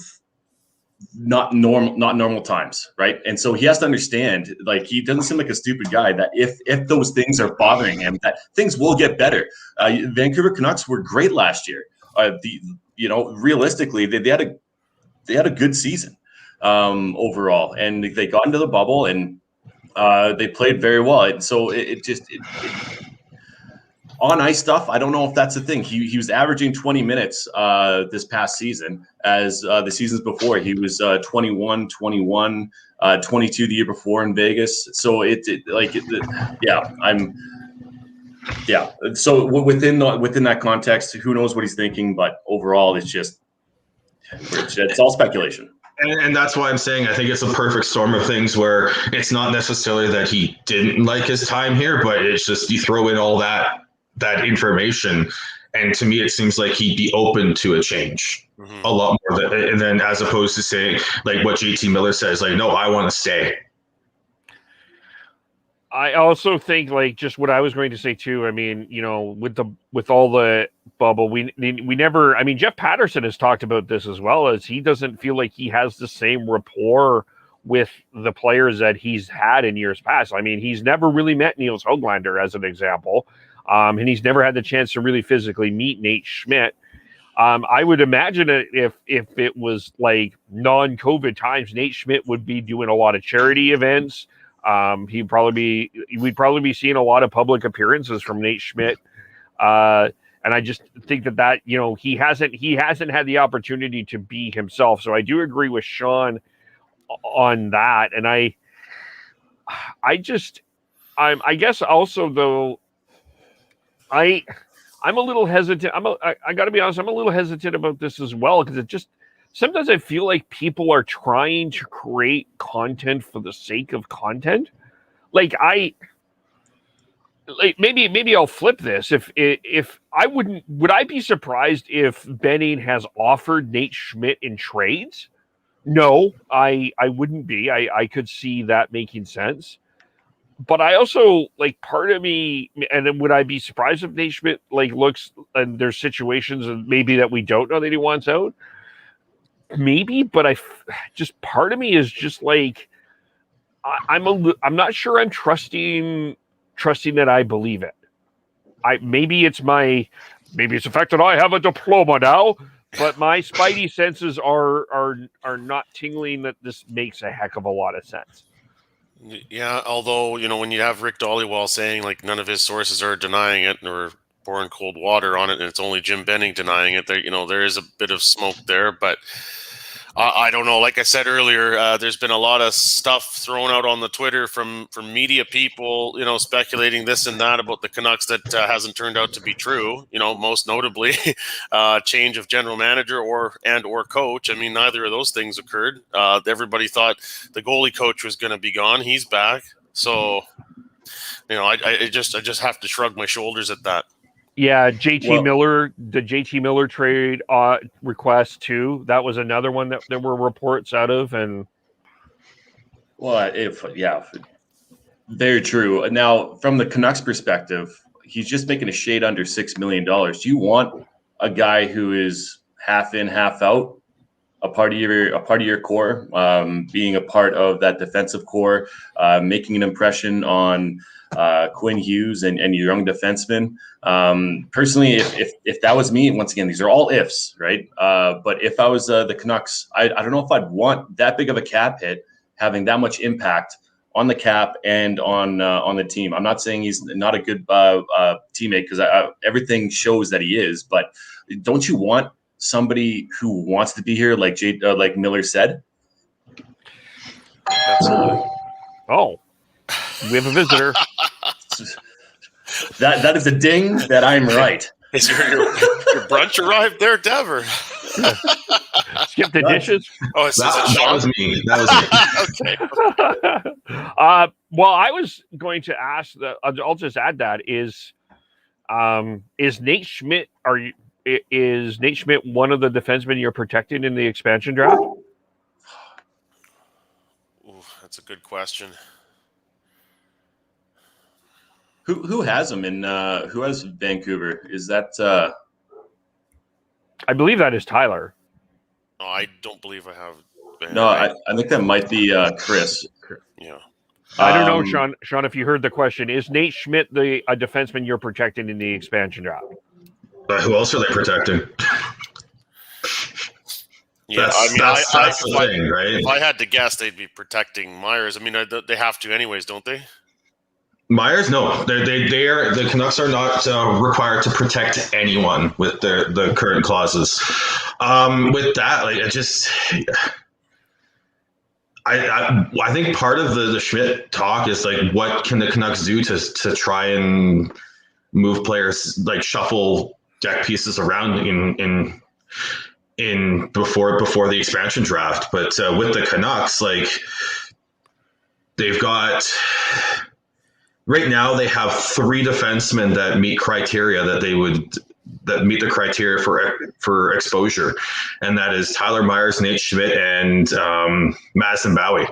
not normal times, right? And so he has to understand, like, he doesn't seem like a stupid guy, that if those things are bothering him, that things will get better. Vancouver Canucks were great last year. Realistically, they had a good season overall, and they got into the bubble and they played very well. And so it on ice stuff, I don't know if that's the thing. He was averaging 20 minutes this past season, as the seasons before he was 21, 22 the year before in Vegas. So So within that context, who knows what he's thinking? But overall, it's all speculation. And that's why I'm saying I think it's a perfect storm of things where it's not necessarily that he didn't like his time here, but it's just you throw in all that information And to me, it seems like he'd be open to a change a lot more and then as opposed to saying like what JT Miller says, like, no, I want to stay. I also think, like, just what I was going to say too. I mean, you know, with all the bubble, we never. I mean, Jeff Patterson has talked about this as well, as he doesn't feel like he has the same rapport with the players that he's had in years past. I mean, he's never really met Niels Höglander, as an example, and he's never had the chance to really physically meet Nate Schmidt. I would imagine if it was like non-COVID times, Nate Schmidt would be doing a lot of charity events. We'd probably be seeing a lot of public appearances from Nate Schmidt. And I just think that, you know, he hasn't had the opportunity to be himself. So I do agree with Sean on that. And I guess also, though, I'm a little hesitant. I got to be honest, I'm a little hesitant about this as well, because it just, sometimes I feel like people are trying to create content for the sake of content. Like maybe I'll flip this. If I would I be surprised if Benning has offered Nate Schmidt in trades? No, I wouldn't be. I could see that making sense. But I also, like, part of me, and then would I be surprised if Nate Schmidt like looks, and there's situations and maybe that we don't know that he wants out? Maybe, but just part of me is just like, I'm not sure I'm trusting that I believe it. Maybe it's the fact that I have a diploma now, but my spidey senses are not tingling that this makes a heck of a lot of sense. Yeah, although, you know, when you have Rick Dollywall saying like none of his sources are denying it or pouring cold water on it, and it's only Jim Benning denying it, there is a bit of smoke there. But I don't know. Like I said earlier, there's been a lot of stuff thrown out on the Twitter from media people, you know, speculating this and that about the Canucks that hasn't turned out to be true. You know, most notably, change of general manager or coach. I mean, neither of those things occurred. Everybody thought the goalie coach was going to be gone. He's back. So, you know, I just have to shrug my shoulders at that. Yeah, Miller, the JT Miller trade request too. That was another one that there were reports out of, and very true. Now, from the Canucks perspective, he's just making a shade under $6 million. Do you want a guy who is half in, half out, a part of your core, being a part of that defensive core, making an impression on Quinn Hughes and your young defensemen? Personally, if that was me, once again, these are all ifs, right? But if I was the Canucks, I don't know if I'd want that big of a cap hit having that much impact on the cap and on the team. I'm not saying he's not a good teammate, because everything shows that he is. But don't you want somebody who wants to be here, like like Miller said? Absolutely. Oh, we have a visitor. That is a ding that I'm right. Is your brunch arrived there, Devin? Skip the dishes. Oh, that was me. Okay. Well, I was going to ask I'll just add that is Nate Schmidt? Is Nate Schmidt one of the defensemen you're protecting in the expansion draft? Ooh, that's a good question. Who has him in? Who has Vancouver? Is that? I believe that is Tyler. No, I don't believe I have. No, I think that might be Chris. Yeah. I don't know, Sean. Sean, if you heard the question, is Nate Schmidt a defenseman you're protecting in the expansion draft? Who else are they protecting? Yeah, that's the thing, right? If I had to guess, they'd be protecting Myers. I mean, they have to anyways, don't they? Myers, no. The Canucks are not required to protect anyone with the current clauses. With that, like, I think part of the Schmidt talk is like, what can the Canucks do to try and move players, like shuffle deck pieces around in before the expansion draft. But with the Canucks, like, they've got. Right now, they have 3 defensemen that meet criteria that they would that meet the criteria for exposure, and that is Tyler Myers, Nate Schmidt, and Madison Bowie.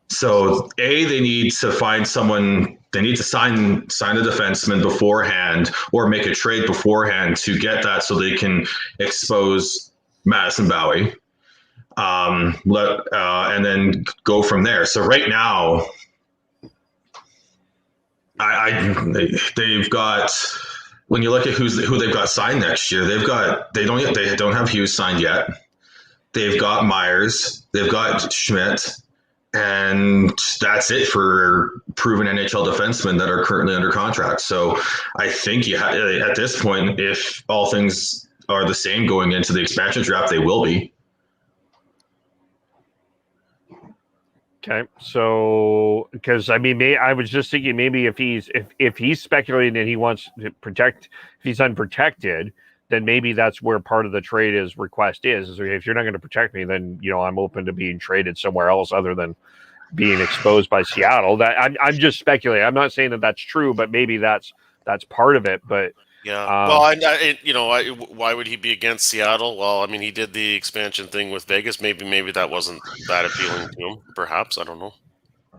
So they need to find someone. They need to sign a defenseman beforehand or make a trade beforehand to get that, so they can expose Madison Bowie. And then go from there. So right now, they've got, when you look at who they've got signed next year, they don't have Hughes signed yet. They've got Myers, they've got Schmidt, and that's it for proven NHL defensemen that are currently under contract. So I think at this point, if all things are the same going into the expansion draft, they will be. Okay, so because I mean, I was just thinking maybe if he's speculating that he wants to protect, if he's unprotected, then maybe that's where part of the trade request is if you're not going to protect me, then I'm open to being traded somewhere else other than being exposed by Seattle. That I'm just speculating. I'm not saying that that's true, but maybe that's part of it. But yeah, well, why would he be against Seattle? Well, I mean, he did the expansion thing with Vegas. Maybe that wasn't that appealing to him. Perhaps, I don't know.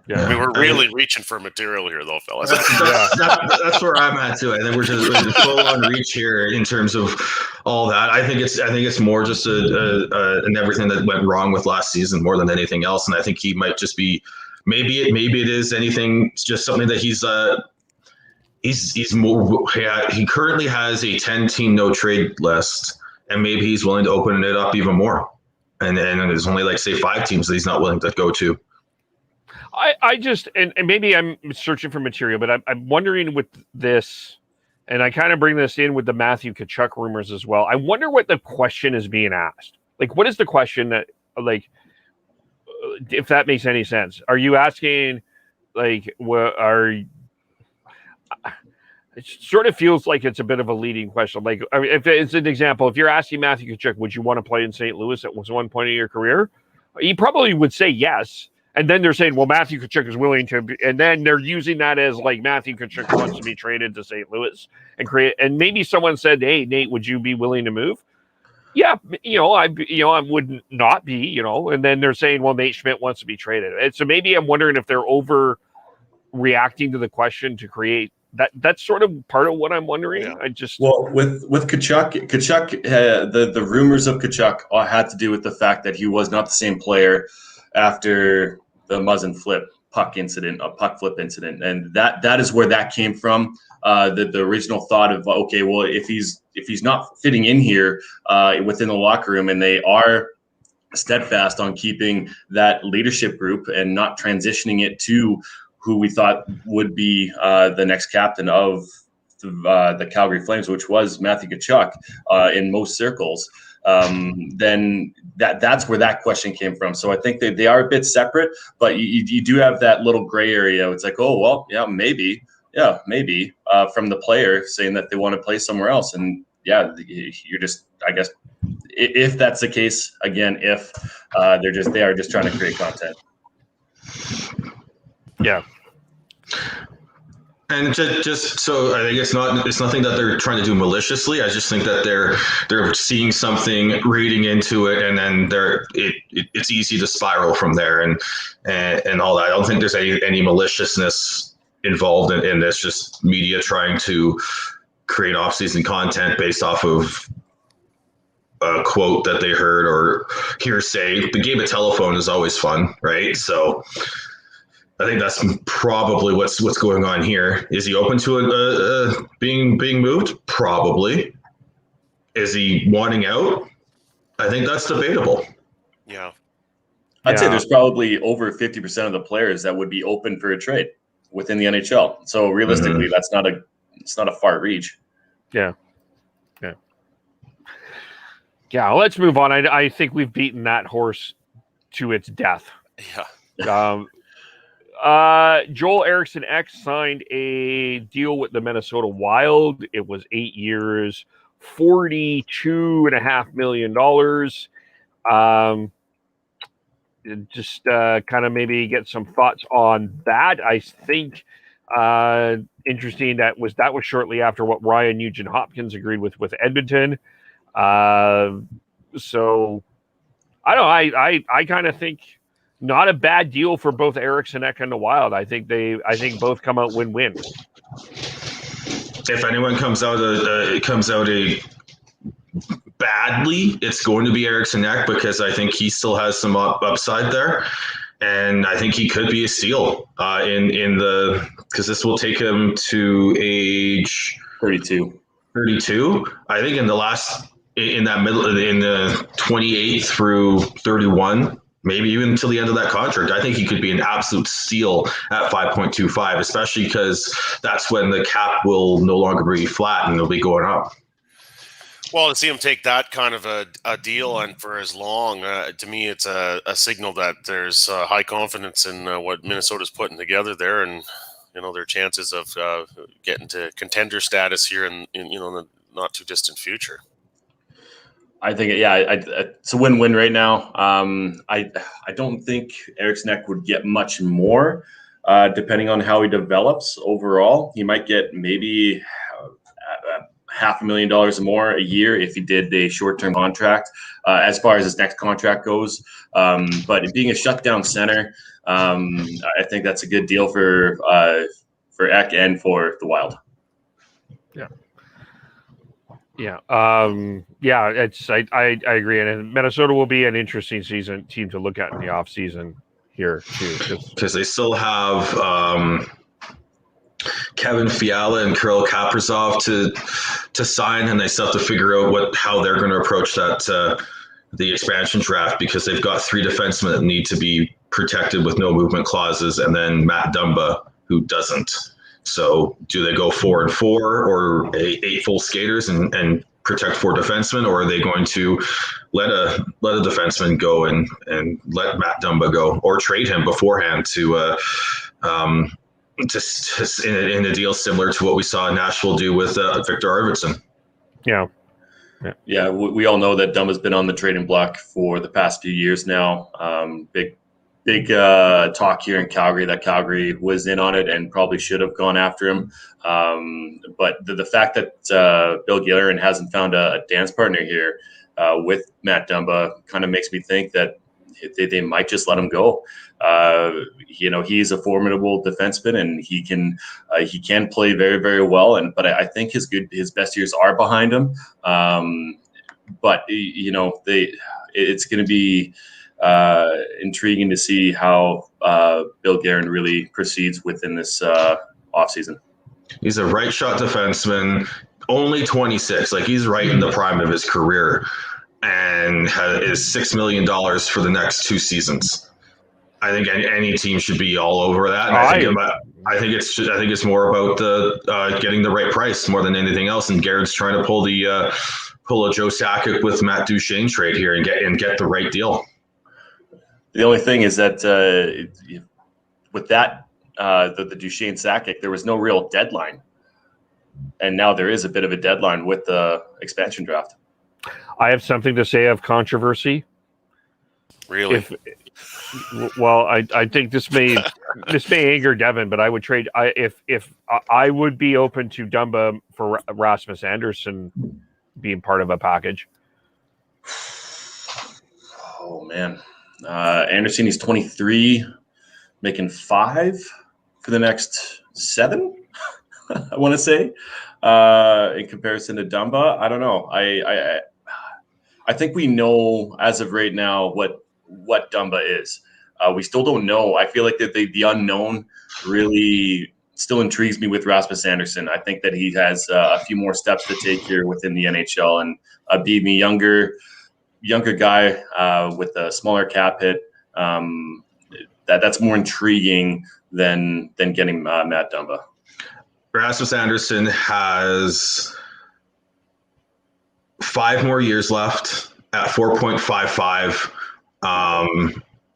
Yeah, I mean, we're really reaching for material here, though, fellas. That's where I'm at too. I think we're just full on reach here in terms of all that. I think it's more just and everything that went wrong with last season more than anything else. And I think he might just be maybe it is anything. It's just something that he's more. Yeah, he currently has a 10-team no trade list, and maybe he's willing to open it up even more. And there's only like say 5 teams that he's not willing to go to. I just and maybe I'm searching for material, but I'm wondering with this, and I kind of bring this in with the Matthew Tkachuk rumors as well. I wonder what the question is being asked. Like, what is the question that, like, if that makes any sense? Are you asking, like, what are? It sort of feels like it's a bit of a leading question. Like, I mean, if it's an example, if you're asking Matthew Tkachuk, would you want to play in St. Louis at one point in your career? He probably would say yes. And then they're saying, well, Matthew Tkachuk is willing to, and then they're using that as like Matthew Tkachuk wants to be traded to St. Louis and maybe someone said, hey, Nate, would you be willing to move? Yeah, I would not be, and then they're saying, well, Nate Schmidt wants to be traded. And so maybe I'm wondering if they're overreacting to the question to create that. That's sort of part of what I'm wondering. Yeah. With Tkachuk, the rumors of Tkachuk had to do with the fact that he was not the same player after the Muzzin puck flip incident, and that is where that came from. The original thought of, okay, well, if he's not fitting in here within the locker room, and they are steadfast on keeping that leadership group and not transitioning it to who we thought would be the next captain of the Calgary Flames, which was Matthew Tkachuk in most circles. Then that's where that question came from. So I think they are a bit separate, but you do have that little gray area. It's like, oh, well, yeah, maybe from the player saying that they want to play somewhere else. And yeah, you're just, I guess, if that's the case, again, if they are just trying to create content. Yeah. And just so I think it's nothing that they're trying to do maliciously. I just think that they're seeing something, reading into it, and then it's easy to spiral from there and all that. I don't think there's any maliciousness involved in this. Just media trying to create off-season content based off of a quote that they heard or hearsay. The game of telephone is always fun, right? So I think that's probably what's going on here. Is he open to being moved? Probably. Is he wanting out? I think that's debatable. Yeah. I'd say there's probably over 50% of the players that would be open for a trade within the NHL. So realistically, it's not a far reach. Yeah. Yeah, let's move on. I think we've beaten that horse to its death. Yeah. Joel Eriksson X signed a deal with the Minnesota Wild. It was 8 years, $42.5 million. Just kind of maybe get some thoughts on that. I think Interesting that was shortly after what Ryan Nugent-Hopkins agreed with Edmonton. So I don't know. I kind of think not a bad deal for both Eriksson Ek and the Wild. I think both come out win-win. If anyone comes out badly, it's going to be Eriksson Ek, because I think he still has some upside there, and I think he could be a steal because this will take him to age 32. I think in the 28 through 31, maybe even until the end of that contract, I think he could be an absolute steal at 5.25, especially because that's when the cap will no longer be flat and it'll be going up. Well, to see him take that kind of a deal and for as long, to me, it's a signal that there's high confidence in what Minnesota's putting together there, and their chances of getting to contender status here in the not too distant future. I think, it's a win-win right now. I don't think Eriksson Ek would get much more, depending on how he develops overall. He might get maybe $500,000 more a year if he did a short-term contract, as far as his next contract goes. But being a shutdown center, I think that's a good deal for Ek and for the Wild. Yeah. It's I agree, and Minnesota will be an interesting team to look at in the off season here too, because they still have Kevin Fiala and Kirill Kaprizov to sign, and they still have to figure out how they're going to approach that the expansion draft, because they've got 3 defensemen that need to be protected with no movement clauses, and then Matt Dumba, who doesn't. So do they go 4 and 4 or 8 full skaters and protect 4 defensemen, or are they going to let a defenseman go and let Matt Dumba go, or trade him beforehand to just in a deal similar to what we saw Nashville do with Victor Arvidsson? Yeah, we all know that Dumba's been on the trading block for the past few years now. Big talk here in Calgary that Calgary was in on it and probably should have gone after him. But the fact that Bill Guerin hasn't found a dance partner here with Matt Dumba kind of makes me think that they might just let him go. He's a formidable defenseman, and he can play very, very well. But I think his best years are behind him. But it's going to be intriguing to see how Bill Guerin really proceeds within this offseason. He's a right shot defenseman, only 26. Like, he's right in the prime of his career, and is $6 million for the next 2 seasons. I think any team should be all over that. And I think it's more about getting the right price more than anything else. And Guerin's trying to pull a Joe Sakic with Matt Duchene trade here and get the right deal. The only thing is that with that, the Duchene Sakic, there was no real deadline. And now there is a bit of a deadline with the expansion draft. I have something to say of controversy. Really? I think this may anger Devin, but I would trade. I would be open to Dumba for Rasmus Andersson being part of a package. Oh man. Anderson, he's 23, making 5 for the next 7, I want to say, in comparison to Dumba. I don't know. I think we know as of right now what Dumba is. We still don't know. I feel like that the unknown really still intrigues me with Rasmus Andersson. I think that he has a few more steps to take here within the NHL, and being a younger guy with a smaller cap hit, that's more intriguing than getting Matt Dumba. Rasmus Andersson has 5 more years left at 4.55.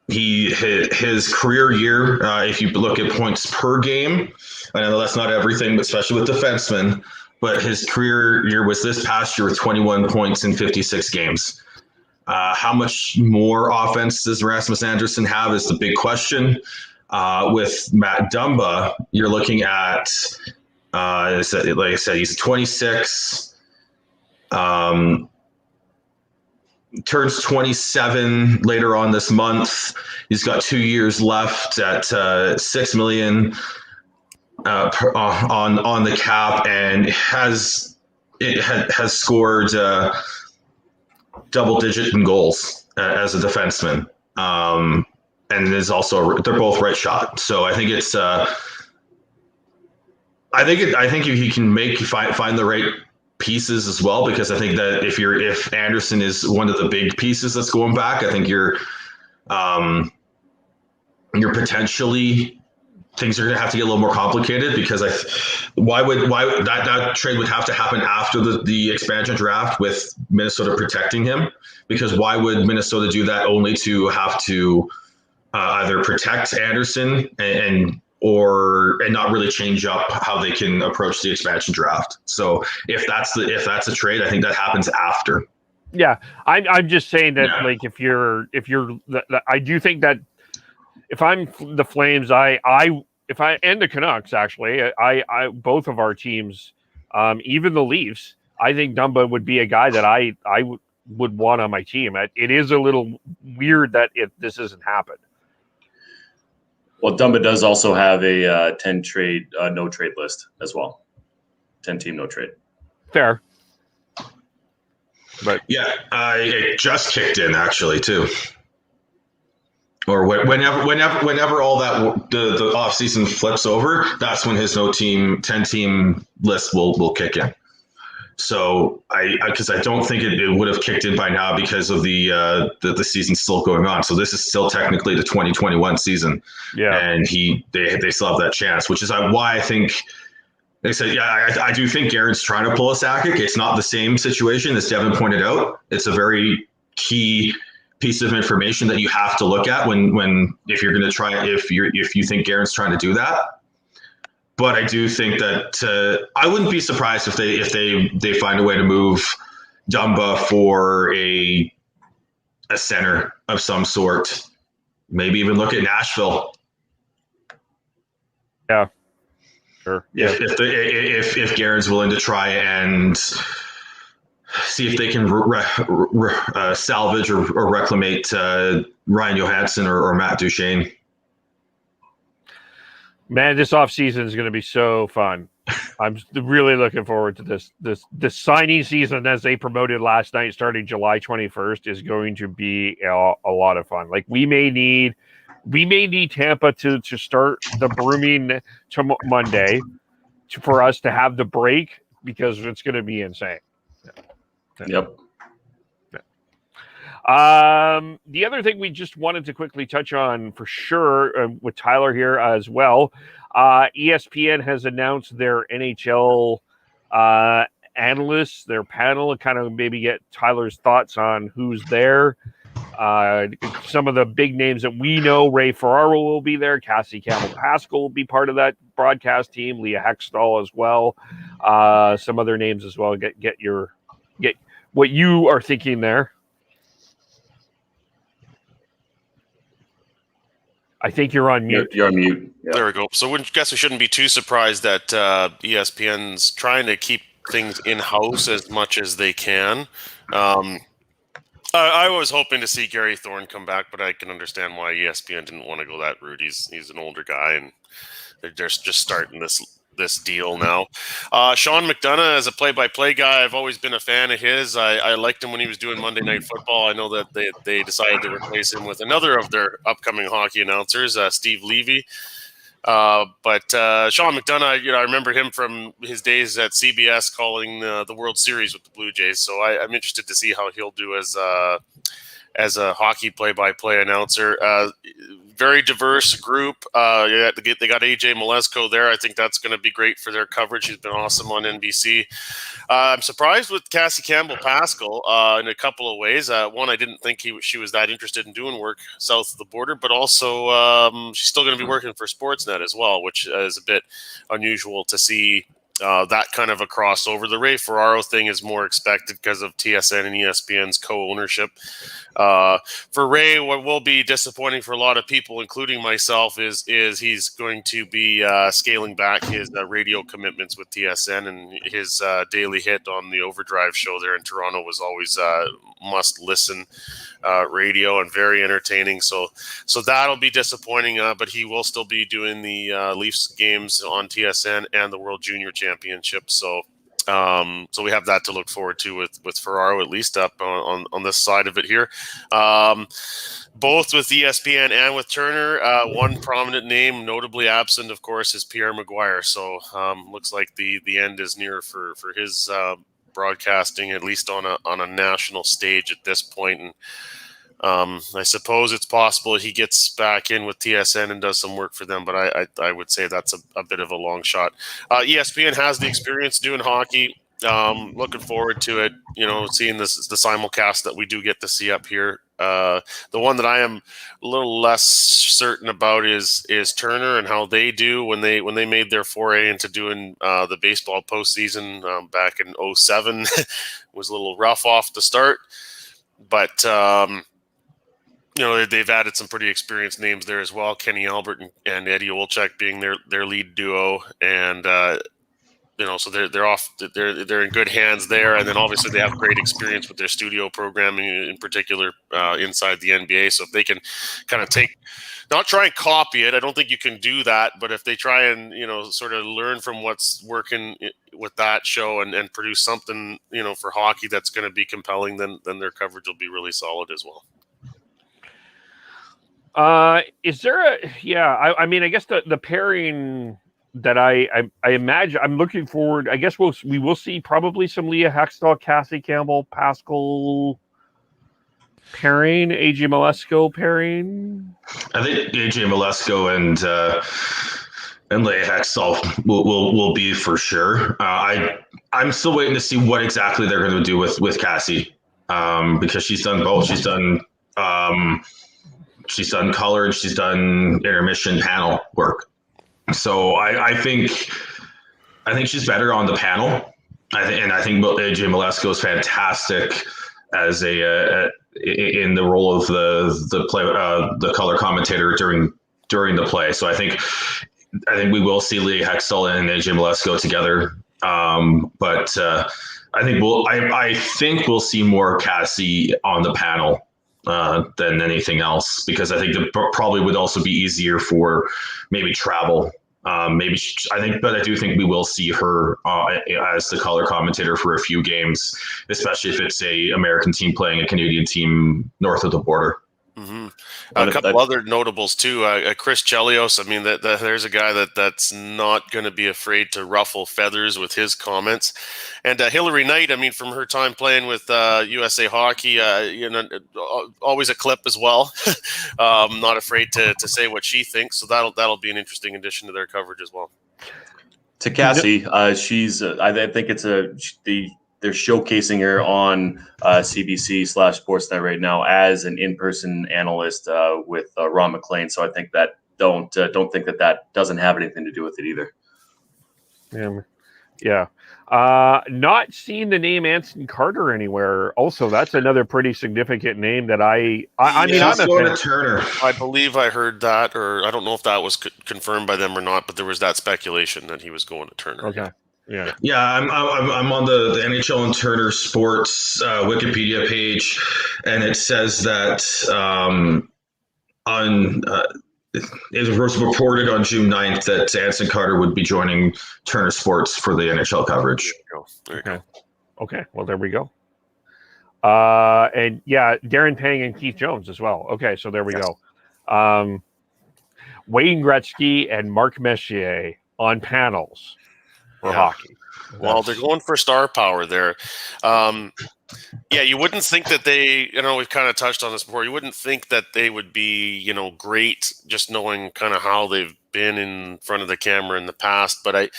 His career year, if you look at points per game, I know that's not everything, but especially with defensemen, but his career year was this past year with 21 points in 56 games. How much more offense does Rasmus Andersson have is the big question. With Matt Dumba, you're looking at, like I said, he's 26. Turns 27 later on this month. He's got 2 years left at $6 million on the cap, and has scored double digit in goals as a defenseman. And is also, they're both right shot. So I think it's I think if he can find the right pieces as well, because I think that if Anderson is one of the big pieces that's going back, I think you're potentially, things are going to have to get a little more complicated, because why that trade would have to happen after the expansion draft with Minnesota protecting him? Because why would Minnesota do that only to have to either protect Anderson and not really change up how they can approach the expansion draft? So if that's a trade, I think that happens after. Yeah, I'm just saying that, like, if you're I do think that if I'm the Flames, and the Canucks, actually, I both of our teams, even the Leafs, I think Dumba would be a guy that I would want on my team. It is a little weird that this hasn't happened. Well, Dumba does also have a 10 trade no trade list as well. 10 team no trade. Fair. But yeah, it just kicked in actually too. Or whenever all that the offseason flips over, that's when his 10 team list will kick in. So because I don't think it would have kicked in by now because of the season's still going on. So this is still technically the 2021 season. Yeah, and they still have that chance, which is why I think they said, I do think Guerin's trying to pull a Sakic. It's not the same situation as Devin pointed out. It's a very key piece of information that you have to look at if you're going to try, if you think Guerin's trying to do that. But I do think that I wouldn't be surprised if they find a way to move Dumba for a center of some sort. Maybe even look at Nashville. Yeah, sure. Yeah. If Guerin's willing to try and see if they can salvage or reclamate Ryan Johansson or Matt Duchene. Man, this offseason is going to be so fun. I'm really looking forward to this. This signing season, as they promoted last night, starting July 21st, is going to be a lot of fun. Like, we may need Tampa to start the brooming to Monday for us to have the break, because it's going to be insane. Yep. The other thing we just wanted to quickly touch on for sure with Tyler here as well, ESPN has announced their NHL analysts, their panel, and kind of maybe get Tyler's thoughts on who's there. Some of the big names that we know: Ray Ferraro will be there, Cassie Campbell-Pascal will be part of that broadcast team, Leah Hextall as well, some other names as well. Get what you are thinking there. I think you're on mute. You're on mute. Yeah. There we go. So I guess we shouldn't be too surprised that ESPN's trying to keep things in-house as much as they can. I was hoping to see Gary Thorne come back, but I can understand why ESPN didn't want to go that route. He's an older guy, and they're just starting this deal now. Sean McDonough, as a play-by-play guy, I've always been a fan of his. I liked him when he was doing Monday Night Football. I know that they decided to replace him with another of their upcoming hockey announcers, Steve Levy. But Sean McDonough, I remember him from his days at CBS calling the World Series with the Blue Jays. So I'm interested to see how he'll do as a hockey play-by-play announcer. Very diverse group. They got AJ Malesko there. I think that's going to be great for their coverage. He's been awesome on NBC. I'm surprised with Cassie Campbell-Pascal in a couple of ways. One, I didn't think she was that interested in doing work south of the border, but also she's still going to be working for Sportsnet as well, which is a bit unusual to see that kind of a crossover. The Ray Ferraro thing is more expected because of TSN and ESPN's co-ownership. For Ray, what will be disappointing for a lot of people, including myself, is he's going to be scaling back his radio commitments with TSN, and his daily hit on the Overdrive show there in Toronto was always must-listen radio and very entertaining. So that'll be disappointing, but he will still be doing the Leafs games on TSN and the World Junior Championship. So we have that to look forward to with Ferraro, at least up on this side of it here. Both with ESPN and with Turner, one prominent name, notably absent, of course, is Pierre Maguire. So looks like the end is near for his broadcasting, at least on a national stage at this point. And I suppose it's possible he gets back in with TSN and does some work for them, but I would say that's a bit of a long shot. ESPN has the experience doing hockey. Looking forward to it, seeing the simulcast that we do get to see up here. The one that I am a little less certain about is Turner and how they do when they made their foray into doing the baseball postseason back in 2007. Was a little rough off the start, but they've added some pretty experienced names there as well. Kenny Albert and Eddie Olczyk being their lead duo, and so they're off. They're in good hands there, and then obviously they have great experience with their studio programming, in particular inside the NBA. So if they can kind of not try and copy it, I don't think you can do that. But if they try and sort of learn from what's working with that show and produce something for hockey that's going to be compelling, then their coverage will be really solid as well. Is there I mean, I guess the pairing that I imagine, I'm looking forward, I guess we will see probably some Leah Hextall, Cassie Campbell, Pascal pairing, AJ Malesko pairing. I think AJ Malesko and Leah Hextall will be for sure. I'm still waiting to see what exactly they're going to do with Cassie, because she's done both. She's done color and she's done intermission panel work. So I think she's better on the panel. I think AJ Malesko is fantastic as in the role of the color commentator during the play. So I think we will see Leah Hextall and AJ Malesko together. But I think we'll see more Cassie on the panel than anything else, because I think it probably would also be easier for maybe travel. But I do think we will see her as the color commentator for a few games, especially if it's a American team playing a Canadian team north of the border. Mm-hmm. A couple other notables too. Chris Chelios. I mean, there's a guy that's not going to be afraid to ruffle feathers with his comments. And Hillary Knight. I mean, from her time playing with USA Hockey, always a clip as well. Not afraid to say what she thinks. So that'll be an interesting addition to their coverage as well. To Cassie, she's. I think they're showcasing her on CBC/Sportsnet right now as an in-person analyst with Ron McLean. So I think that don't think that doesn't have anything to do with it either. Yeah. Not seeing the name Anson Carter anywhere. Also, that's another pretty significant name that I mean, I'm a fan. Turner. I believe I heard that, or I don't know if that was confirmed by them or not, but there was that speculation that he was going to Turner. Okay. Yeah. I'm on the NHL and Turner Sports Wikipedia page, and it says that it was reported on June 9th that Anson Carter would be joining Turner Sports for the NHL coverage. There you go. Okay. Well, there we go. And yeah, Darren Pang and Keith Jones as well. Okay, so there we go. Wayne Gretzky and Mark Messier on panels for hockey. Well, they're going for star power there. You wouldn't think that they, we've kind of touched on this before. You wouldn't think that they would be, great, just knowing kind of how they've been in front of the camera in the past. But I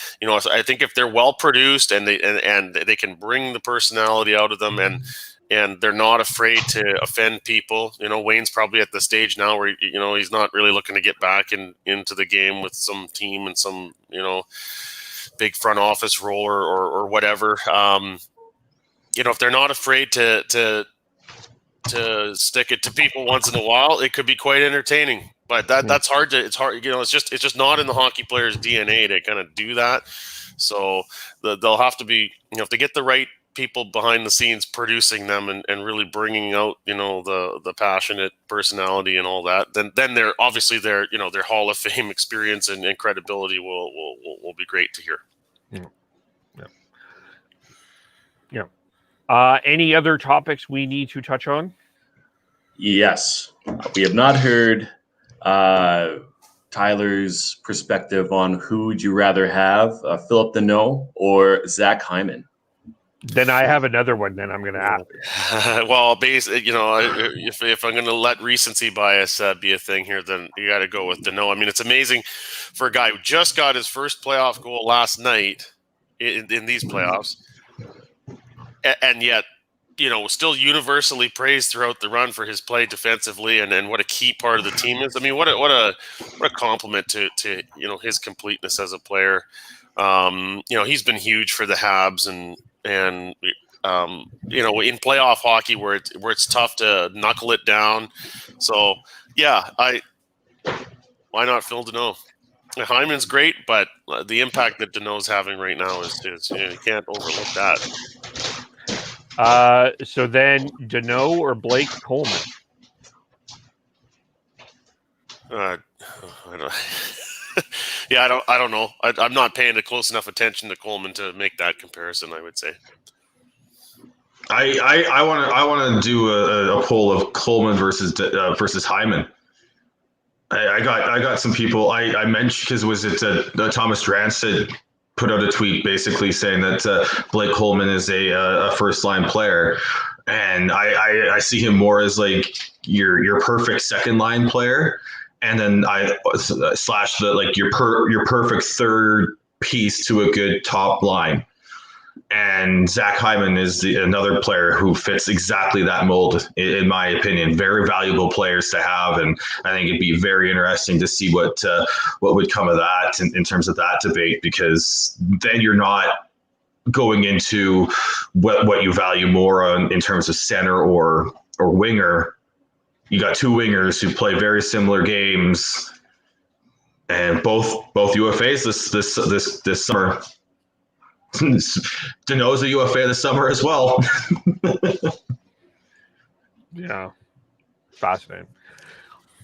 think if they're well produced and they can bring the personality out of them and they're not afraid to offend people. Wayne's probably at the stage now where, he's not really looking to get back into the game with some team and some, big front office role or whatever. If they're not afraid to stick it to people once in a while, it could be quite entertaining. But that's hard to. It's hard. It's just not in the hockey player's DNA to kind of do that. So they'll have to be. If they get the right people behind the scenes producing them and really bringing out the passionate personality and all that, then they're obviously their Hall of Fame experience and credibility will be great to hear. Any other topics we need to touch on? Yes, we have not heard Tyler's perspective on who would you rather have, Philip Deneau or Zach Hyman. Then I have another one. Then I'm going to ask. Well, if I'm going to let recency bias be a thing here, then you got to go with Deneau. I mean, it's amazing for a guy who just got his first playoff goal last night in these playoffs, and yet still universally praised throughout the run for his play defensively and what a key part of the team is. I mean, what a compliment to his completeness as a player. He's been huge for the Habs and in playoff hockey where it's tough to knuckle it down. So yeah, why not Phil Deneau? Hyman's great, but the impact that Deneau's having right now is you can't overlook that. So then Deneau or Blake Coleman? I don't. Yeah, I don't know. I'm not paying a close enough attention to Coleman to make that comparison, I would say. I want to do a poll of Coleman versus Hyman. I got some people I mentioned because Thomas Drance had put out a tweet basically saying that Blake Coleman is a first line player, and I see him more as like your perfect second line player. And then slash your perfect third piece to a good top line. And Zach Hyman is another player who fits exactly that mold, in my opinion. Very valuable players to have, and I think it'd be very interesting to see what would come of that in terms of that debate, because then you're not going into what you value more on in terms of center or winger. You got two wingers who play very similar games, and both UFAs this summer. Deneau's a UFA this summer as well. Yeah, fascinating.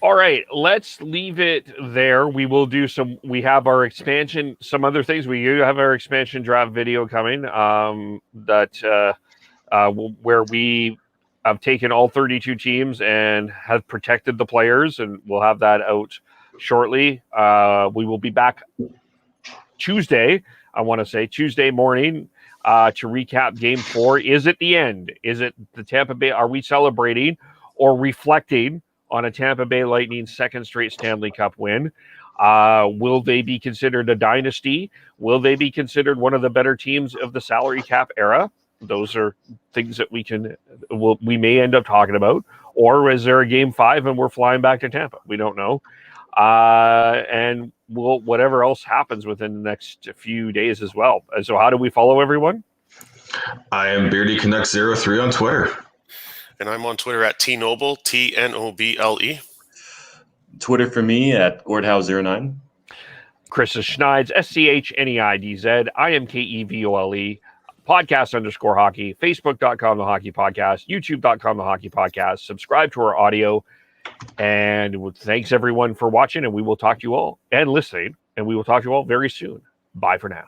All right, let's leave it there. We will do we have our expansion, some other things. We do have our expansion draft video coming where we have taken all 32 teams and have protected the players, and we'll have that out shortly. We will be back Tuesday morning to recap Game 4. Is it the end? Is it the Tampa Bay? Are we celebrating or reflecting on a Tampa Bay Lightning second straight Stanley Cup win? Will they be considered a dynasty? Will they be considered one of the better teams of the salary cap era? Those are things that we may end up talking about. Or is there a Game 5 and we're flying back to Tampa? We don't know. And whatever else happens within the next few days as well. And so how do we follow everyone? I am BeardyConnect03 on Twitter. And I'm on Twitter at TNoble, TNOBLE. Twitter for me at Gordhouse09. Chris is Schneid's, SCHNEIDZ. I am KEVOLE. Podcast_hockey, Facebook.com, The Hockey Podcast, YouTube.com, The Hockey Podcast. Subscribe to our audio. And thanks everyone for watching, and we will talk to you all and listening, and we will talk to you all very soon. Bye for now.